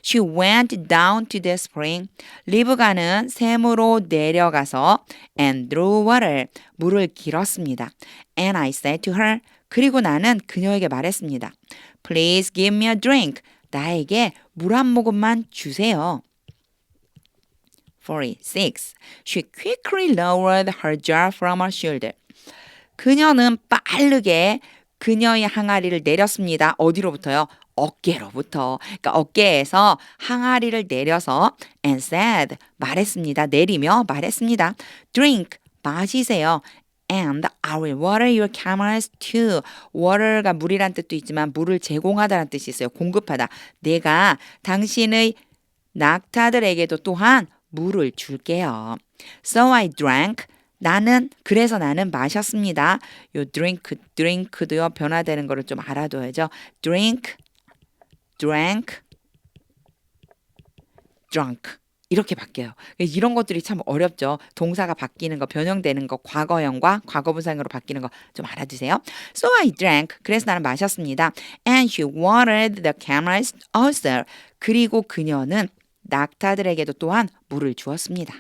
She went down to the spring. 리브가는 샘으로 내려가서 and drew water. 물을 길었습니다. And I said to her. 그리고 나는 그녀에게 말했습니다. Please give me a drink. 나에게 물 한 모금만 주세요. 46. She quickly lowered her jar from her shoulder. 그녀는 빠르게 그녀의 항아리를 내렸습니다. 어디로부터요? 어깨로부터. 그러니까 어깨에서 항아리를 내려서 and said 말했습니다. 내리며 말했습니다. Drink 마시세요. And I will water your camels too. water가 물이란 뜻도 있지만 물을 제공하다라는 뜻이 있어요. 공급하다. 내가 당신의 낙타들에게도 또한 물을 줄게요. So I drank. 그래서 나는 마셨습니다. 요 drink도요, 변화되는 거를 좀 알아둬야죠. drink, drank, drunk. 이렇게 바뀌어요. 이런 것들이 참 어렵죠. 동사가 바뀌는 거, 변형되는 거, 과거형과 과거분사형으로 바뀌는 거 좀 알아두세요. So I drank. 그래서 나는 마셨습니다. And she watered the camels also. 그리고 그녀는 낙타들에게도 또한 물을 주었습니다.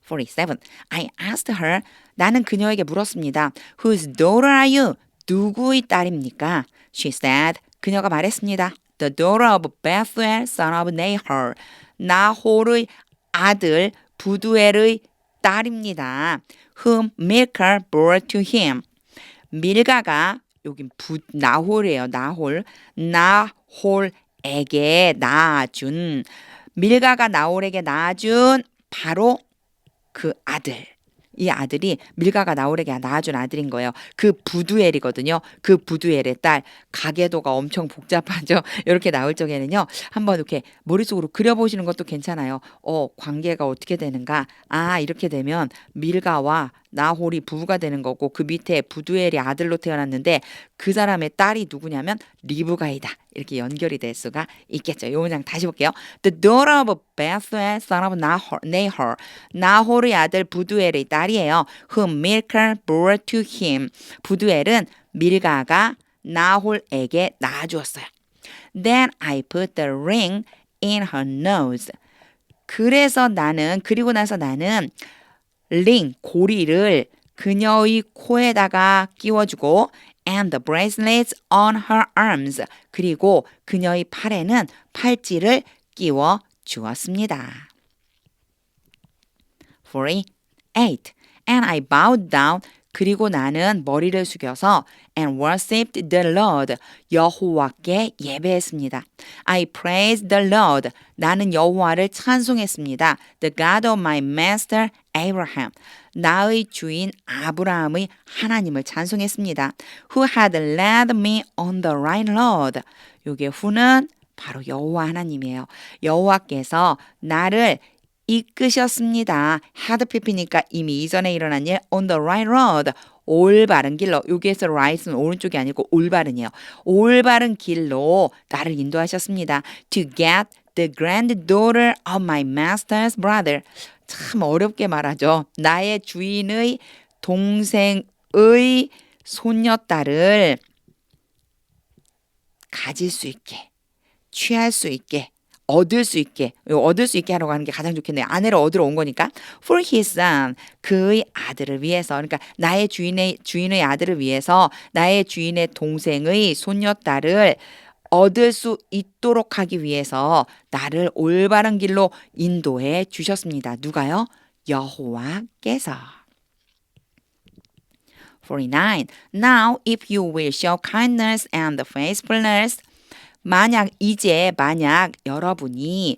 47. I asked her. 나는 그녀에게 물었습니다. Whose daughter are you? 누구의 딸입니까? She said. 그녀가 말했습니다. The daughter of Bethuel, son of Nahor. 나홀의 아들 부두엘의 딸입니다. Whom Milcah bore to him. 밀가가 여긴 나홀이에요. 나홀에게 낳아준. 밀가가 나홀에게 낳아준 바로 그 아들. 이 아들이 밀가가 나홀에게 낳아준 아들인 거예요. 그 부두엘이거든요. 그 부두엘의 딸. 가계도가 엄청 복잡하죠. 이렇게 나올 적에는요. 한번 이렇게 머릿속으로 그려보시는 것도 괜찮아요. 관계가 어떻게 되는가. 이렇게 되면 밀가와 나홀이 부부가 되는 거고 그 밑에 부두엘이 아들로 태어났는데 그 사람의 딸이 누구냐면 리브가이다. 이렇게 연결이 될 수가 있겠죠. 이 문장 다시 볼게요. The daughter of Bethuel, son of Nahor. 나홀의 아들 부두엘의 딸이에요. Whom Milcah bore to him. 부두엘은 밀가가 나홀에게 낳아주었어요. Then I put the ring in her nose. 그리고 나서 나는 고리를 그녀의 코에다가 끼워주고 and the bracelets on her arms. 그리고 그녀의 팔에는 팔찌를 끼워 주었습니다. 48. And I bowed down. 그리고 나는 머리를 숙여서 and worshipped the Lord. 여호와께 예배했습니다. I praised the Lord. 나는 여호와를 찬송했습니다. The God of my master Abraham. 나의 주인 아브라함의 하나님을 찬송했습니다. Who had led me on the right road. 요게 who는 바로 여호와 하나님이에요. 여호와께서 나를 이끄셨습니다. had pp니까 이미 이전에 일어난 일 on the right road. 올바른 길로. 여기에서 right은 오른쪽이 아니고 올바른이에요. 올바른 길로 나를 인도하셨습니다. To get the granddaughter of my master's brother. 참 어렵게 말하죠. 나의 주인의 동생의 손녀딸을 가질 수 있게, 취할 수 있게, 얻을 수 있게 하라고 하는 게 가장 좋겠네요. 아내를 얻으러 온 거니까. For his son, 그의 아들을 위해서. 그러니까 나의 주인의 아들을 위해서 나의 주인의 동생의 손녀딸을 얻을 수 있도록 하기 위해서 나를 올바른 길로 인도해 주셨습니다. 누가요? 여호와께서. 49. Now if you will show kindness and faithfulness. 만약 여러분이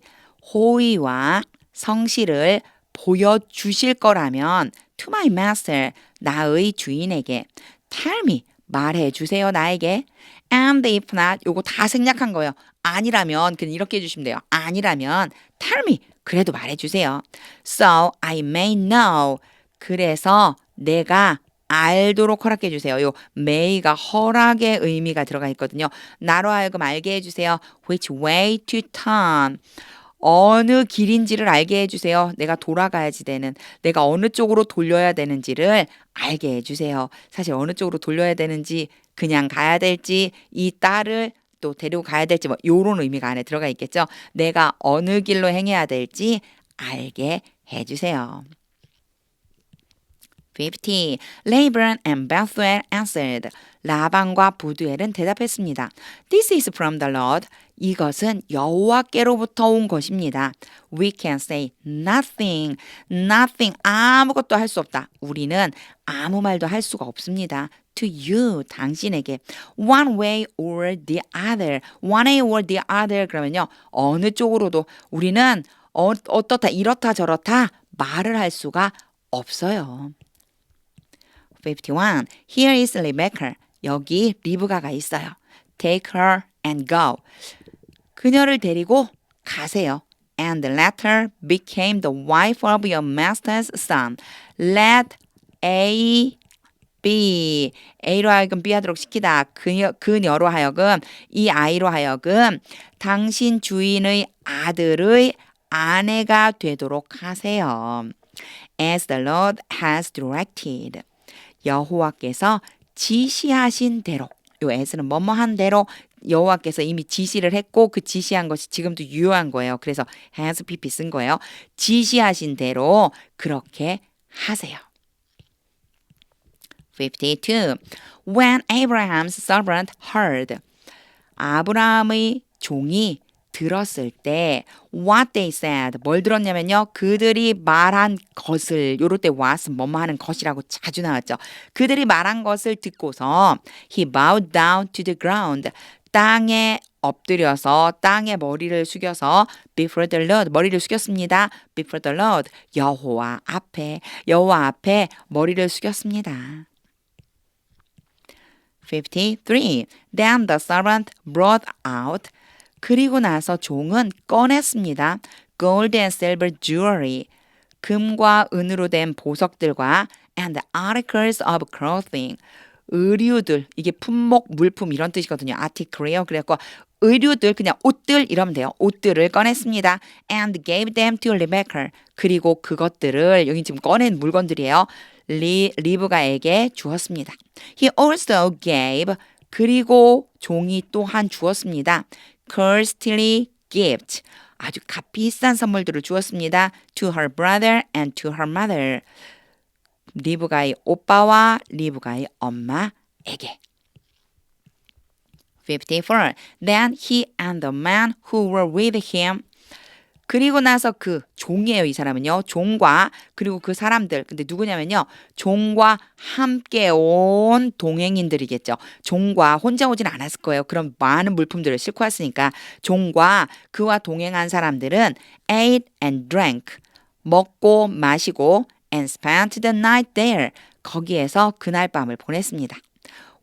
호의와 성실을 보여주실 거라면 to my master, 나의 주인에게 tell me, 말해주세요 나에게. And if not, 요거 다 생략한 거예요. 아니라면 그냥 이렇게 해주시면 돼요. 아니라면 tell me, 그래도 말해주세요. So I may know, 그래서 내가 알도록 허락해 주세요. 요 may가 허락의 의미가 들어가 있거든요. 나로 하여금 알게 해주세요. Which way to turn. 어느 길인지를 알게 해주세요. 내가 돌아가야지 되는, 내가 어느 쪽으로 돌려야 되는지를 알게 해주세요. 사실 어느 쪽으로 돌려야 되는지, 그냥 가야 될지, 이 딸을 또 데리고 가야 될지, 뭐 요런 의미가 안에 들어가 있겠죠. 내가 어느 길로 행해야 될지 알게 해주세요. 50. Laban and Bethuel answered. 라반과 부두엘은 대답했습니다. This is from the Lord. 이것은 여호와께로부터 온 것입니다. We can say nothing. Nothing. 아무것도 할 수 없다. 우리는 아무 말도 할 수가 없습니다. To you, 당신에게. One way or the other. One way or the other. 그러면요. 어느 쪽으로도 우리는 어떻다, 이렇다, 저렇다 말을 할 수가 없어요. 51. Here is Rebecca. 여기 리브가가 있어요. Take her and go. 그녀를 데리고 가세요. And let her become the wife of your master's son. Let A B. A로 하여금 B 하도록 시키다. 그녀로 하여금, 이 아이로 하여금 당신 주인의 아들의 아내가 되도록 하세요. As the Lord has directed. 여호와께서 지시하신 대로. 요 as는 뭐뭐한 대로 여호와께서 이미 지시를 했고 그 지시한 것이 지금도 유효한 거예요. 그래서 has pp 쓴 거예요. 지시하신 대로 그렇게 하세요. 52. When Abraham's servant heard. 아브라함의 종이 들었을 때 what they said. 뭘 들었냐면요. 그들이 말한 것을 요럴 때 was 뭐뭐 하는 것이라고 자주 나왔죠. 그들이 말한 것을 듣고서 he bowed down to the ground. 땅에 엎드려서 땅에 머리를 숙여서 before the Lord 머리를 숙였습니다. before the Lord 여호와 앞에 머리를 숙였습니다. 53. Then the servant brought out. 그리고 나서 종은 꺼냈습니다. Gold and silver jewelry. 금과 은으로 된 보석들과 and articles of clothing. 의류들. 이게 품목, 물품 이런 뜻이거든요. article이요. 그래서 의류들 그냥 옷들 이러면 돼요. 옷들을 꺼냈습니다. And gave them to Rebecca. 그리고 그것들을 여기 지금 꺼낸 물건들이에요. 리브가에게 주었습니다. He also gave. 그리고 종이 또한 주었습니다. costly gift. 아주 값비싼 선물들을 주었습니다. To her brother and to her mother. 리브가의 오빠와 리브가의 엄마에게. 54. Then he and the men who were with him. 그리고 나서 그 종이에요. 이 사람은요. 종과 그리고 그 사람들. 근데 누구냐면요. 종과 함께 온 동행인들이겠죠. 종과 혼자 오진 않았을 거예요. 그럼 많은 물품들을 싣고 왔으니까 종과 그와 동행한 사람들은 ate and drank. 먹고 마시고 and spent the night there. 거기에서 그날 밤을 보냈습니다.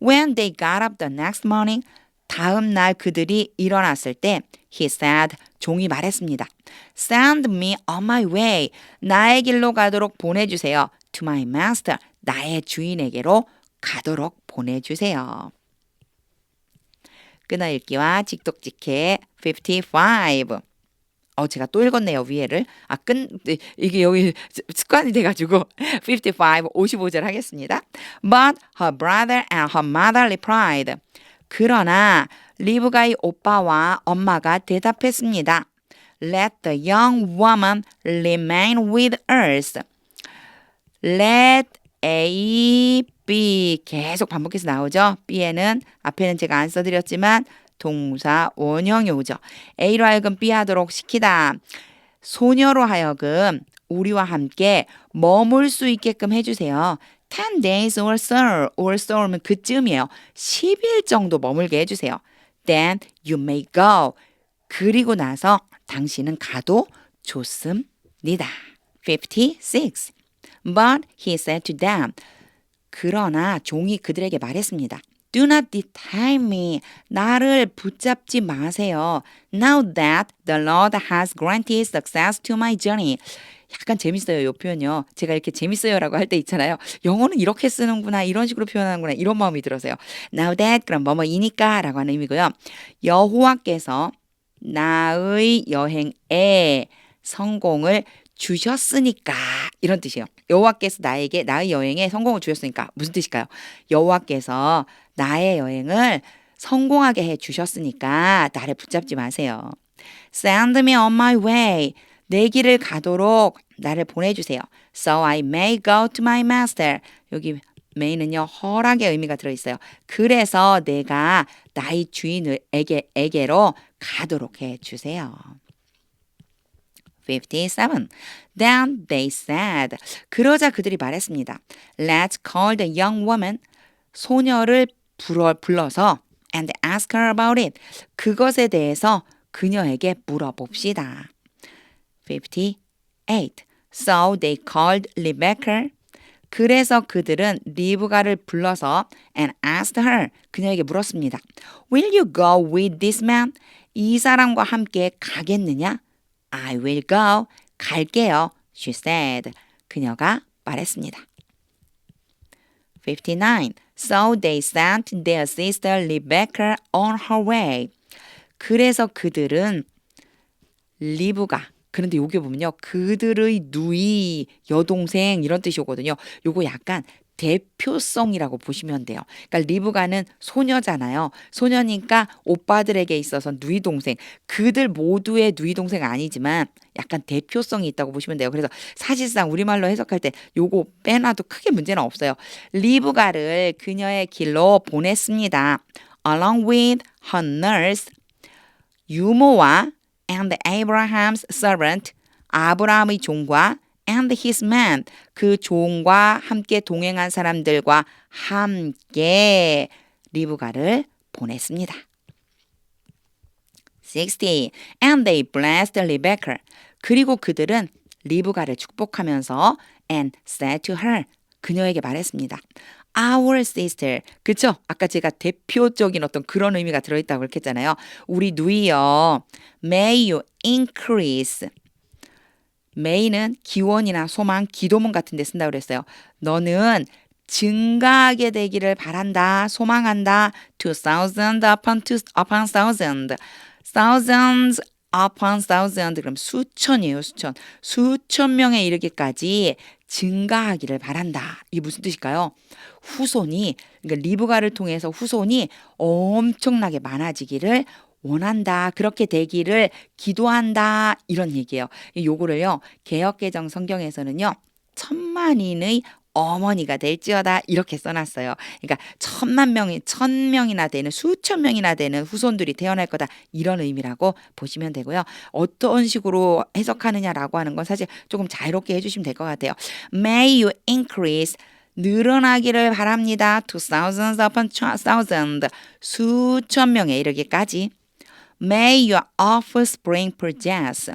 When they got up the next morning. 다음 날 그들이 일어났을 때 he said, 종이 말했습니다. Send me on my way. 나의 길로 가도록 보내주세요. To my master. 나의 주인에게로 가도록 보내주세요. 끊어읽기와 직독직해 55. 제가 또 읽었네요, 위에를. 이게 여기 습관이 돼가지고 55절 하겠습니다. But her brother and her mother replied. 그러나 리브가의 오빠와 엄마가 대답했습니다. Let the young woman remain with us. Let A, B 계속 반복해서 나오죠. B에는 앞에는 제가 안 써드렸지만 동사 원형이 오죠. A로 하여금 B 하도록 시키다. 소녀로 하여금 우리와 함께 머물 수 있게끔 해주세요. 10 days or so면 그쯤이에요. 10일 정도 머물게 해주세요. Then you may go. 그리고 나서 당신은 가도 좋습니다. 56. But he said to them. 그러나 종이 그들에게 말했습니다. Do not detain me. 나를 붙잡지 마세요. Now that the Lord has granted success to my journey. 약간 재밌어요. 이 표현요. 제가 이렇게 재밌어요라고 할 때 있잖아요. 영어는 이렇게 쓰는구나. 이런 식으로 표현하는구나. 이런 마음이 들어서요. Now that 그럼 뭐뭐이니까 라고 하는 의미고요. 여호와께서 나의 여행에 성공을 주셨으니까 이런 뜻이에요. 여호와께서 나의 여행에 성공을 주셨으니까 무슨 뜻일까요? 여호와께서 나의 여행을 성공하게 해 주셨으니까 나를 붙잡지 마세요. Send me on my way. 내 길을 가도록 나를 보내주세요. So I may go to my master. 여기 may는요 허락의 의미가 들어있어요. 그래서 내가 나의 주인에게로 가도록 해주세요. 57. Then they said. 그러자 그들이 말했습니다. Let's call the young woman. 소녀를 불러서 and ask her about it. 그것에 대해서 그녀에게 물어봅시다. 58. So they called Rebecca. 그래서 그들은 리브가를 불러서 and asked her, 그녀에게 물었습니다. Will you go with this man? 이 사람과 함께 가겠느냐? I will go. 갈게요. She said. 그녀가 말했습니다. 59. So they sent their sister Rebecca on her way. 그래서 그들은 리브가, 그런데 여기 보면요, 그들의 누이, 여동생 이런 뜻이 오거든요. 요거 약간 대표성이라고 보시면 돼요. 그러니까 리브가는 소녀잖아요. 소녀니까 오빠들에게 있어서 누이 동생, 그들 모두의 누이 동생 아니지만 약간 대표성이 있다고 보시면 돼요. 그래서 사실상 우리말로 해석할 때 요거 빼놔도 크게 문제는 없어요. 리브가를 그녀의 길로 보냈습니다. Along with her nurse, 유모와 and Abraham's servant, 아브라함의 종과 and his man, 그 종과 함께 동행한 사람들과 함께 리브가를 보냈습니다. 60. And they blessed Rebecca. 그리고 그들은 리브가를 축복하면서 and said to her, 그녀에게 말했습니다. Our sister. 그쵸? 아까 제가 대표적인 어떤 그런 의미가 들어있다고 그렇게 했잖아요. 우리 누이여. May you increase. may는 기원이나 소망, 기도문 같은 데 쓴다고 그랬어요. 너는 증가하게 되기를 바란다, 소망한다. To thousand upon thousand. Thousands upon thousand. 그럼 수천이에요, 수천. 수천 명에 이르기까지 증가하기를 바란다. 이게 무슨 뜻일까요? 후손이, 그러니까 리브가를 통해서 후손이 엄청나게 많아지기를 원한다. 그렇게 되기를 기도한다. 이런 얘기예요. 요거를요, 개역개정 성경에서는요, 천만인의 어머니가 될지어다 이렇게 써놨어요. 그러니까 1000명이나 되는, 수천 명이나 되는 후손들이 태어날 거다 이런 의미라고 보시면 되고요. 어떤 식으로 해석하느냐라고 하는 건 사실 조금 자유롭게 해주시면 될 것 같아요. May you increase, 늘어나기를 바랍니다. To thousands upon thousand, 수천 명에 이르기까지. May your offspring possess,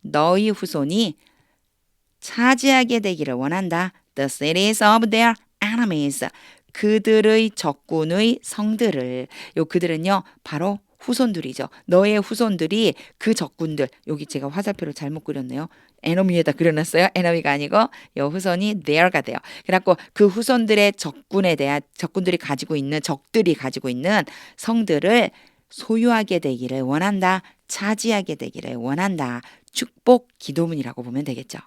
너희 후손이 차지하게 되기를 원한다. The cities of their enemies, 그들의 적군의 성들을. 요 그들은요 바로 후손들이죠. 너의 후손들이 그 적군들, 여기 제가 화살표를 잘못 그렸네요. 에너미에다 그려놨어요. 에너미가 아니고 요 후손이 their가 돼요. 그래갖고 그 후손들의 적군에 대한, 적군들이 가지고 있는, 적들이 가지고 있는 성들을 소유하게 되기를 원한다. 차지하게 되기를 원한다. 축복 기도문이라고 보면 되겠죠.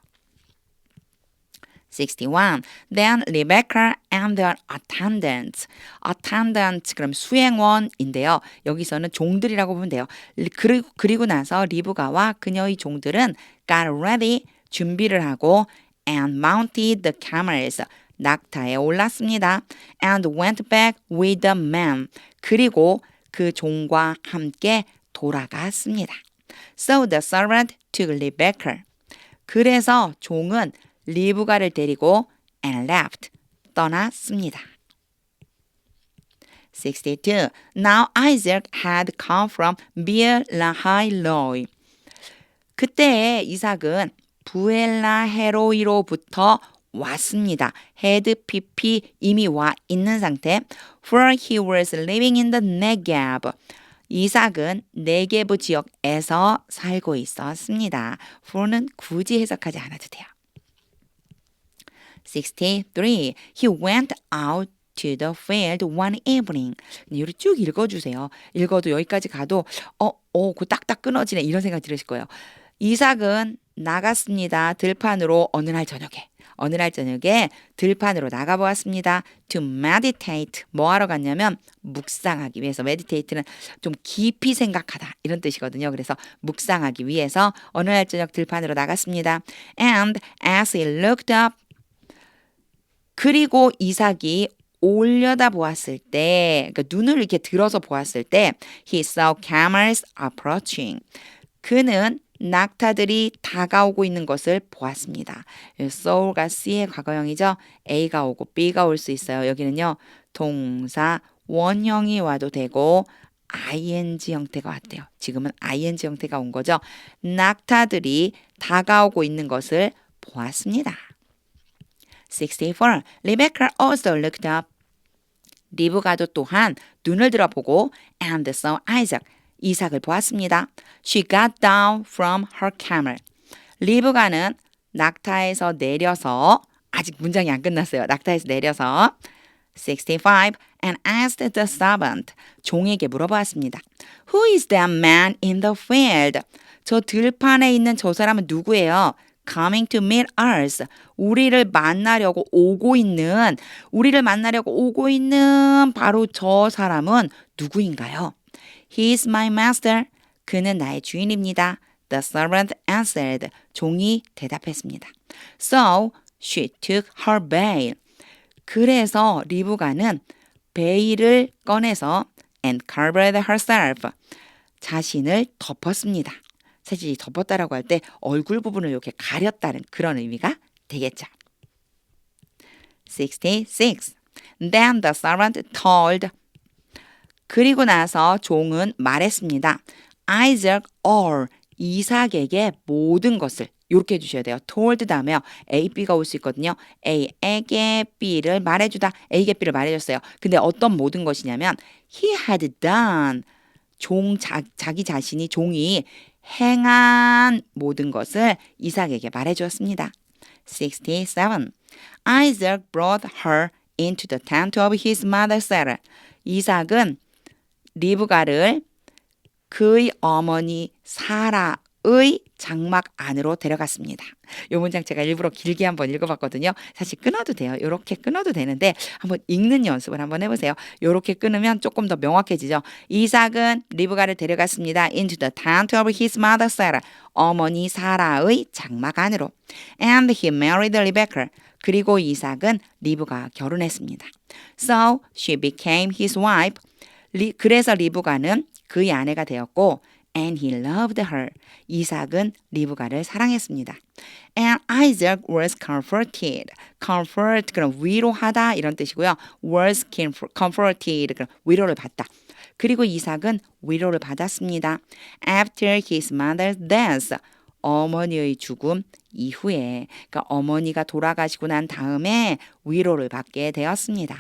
61. Then Rebecca and their attendants. attendants 그럼 수행원인데요. 여기서는 종들이라고 보면 돼요. 그리고 나서 리브가와 그녀의 종들은 got ready, 준비를 하고 and mounted the camels, 낙타에 올랐습니다. and went back with the men. 그리고 그 종과 함께 돌아갔습니다. So the servant took Rebecca. 그래서 종은 리브가를 데리고 and left, 떠났습니다. 62. Now Isaac had come from Beer-lahai-roi. 그때 이삭은 부엘라헤로이로부터 왔습니다. had pp 이미 와 있는 상태. For he was living in the Negev. 이삭은 네게브 지역에서 살고 있었습니다. for는 굳이 해석하지 않아도 돼요. 63. He went out to the field one evening. 이를 쭉 읽어주세요. 읽어도 여기까지 가도 그 딱딱 끊어지네 이런 생각이 들으실 거예요. 이삭은 나갔습니다. 들판으로 어느 날 저녁에 들판으로 나가보았습니다. To meditate. 뭐 하러 갔냐면 묵상하기 위해서. meditate는 좀 깊이 생각하다 이런 뜻이거든요. 그래서 묵상하기 위해서 어느 날 저녁 들판으로 나갔습니다. And as he looked up, 그리고 이삭이 올려다 보았을 때, 그러니까 눈을 이렇게 들어서 보았을 때 he saw camels approaching. 그는 낙타들이 다가오고 있는 것을 보았습니다. saw가 C의 과거형이죠. A가 오고 B가 올 수 있어요. 여기는요. 동사 원형이 와도 되고 ing 형태가 왔대요. 지금은 ing 형태가 온 거죠. 낙타들이 다가오고 있는 것을 보았습니다. 64. Rebecca also looked up. 리브가도 또한 눈을 들어보고 and saw Isaac. 이삭을 보았습니다. She got down from her camel. 리브가는 낙타에서 내려서 아직 문장이 안 끝났어요. 낙타에서 내려서 65 and asked the servant. 종에게 물어보았습니다. Who is that man in the field? 저 들판에 있는 저 사람은 누구예요? Coming to meet us. 우리를 만나려고 오고 있는 바로 저 사람은 누구인가요? He is my master. 그는 나의 주인입니다. The servant answered. 종이 대답했습니다. So she took her veil. 그래서 리브가는 베일을 꺼내서 and covered herself. 자신을 덮었습니다. 사실 이 덮었다라고 할 때 얼굴 부분을 이렇게 가렸다는 그런 의미가 되겠죠. 66. Then the servant told. 그리고 나서 종은 말했습니다. Isaac all. 이삭에게 모든 것을 이렇게 해주셔야 돼요. told 다음에 A, B가 올 수 있거든요. A에게 B를 말해주다. A에게 B를 말해줬어요. 근데 어떤 모든 것이냐면 he had done. 자기 자신이 종이 행한 모든 것을 이삭에게 말해주었습니다. 67. Isaac brought her into the tent of his mother Sarah. 이삭은 리브가를 그의 어머니 사라의 장막 안으로 데려갔습니다. 이 문장 제가 일부러 길게 한번 읽어봤거든요. 사실 끊어도 돼요. 이렇게 끊어도 되는데 한번 읽는 연습을 한번 해보세요. 이렇게 끊으면 조금 더 명확해지죠. 이삭은 리브가를 데려갔습니다. Into the tent of his mother Sarah. 어머니 사라의 장막 안으로. And he married Rebecca. 그리고 이삭은 리브가 결혼했습니다. So she became his wife. 그래서 리브가는 그의 아내가 되었고 and he loved her. 이삭은 리브가를 사랑했습니다. And Isaac was comforted. comfort 그럼 위로하다 이런 뜻이고요. was comforted 그럼 위로를 받다. 그리고 이삭은 위로를 받았습니다. After his mother's death. 어머니의 죽음 이후에 그러니까 어머니가 돌아가시고 난 다음에 위로를 받게 되었습니다.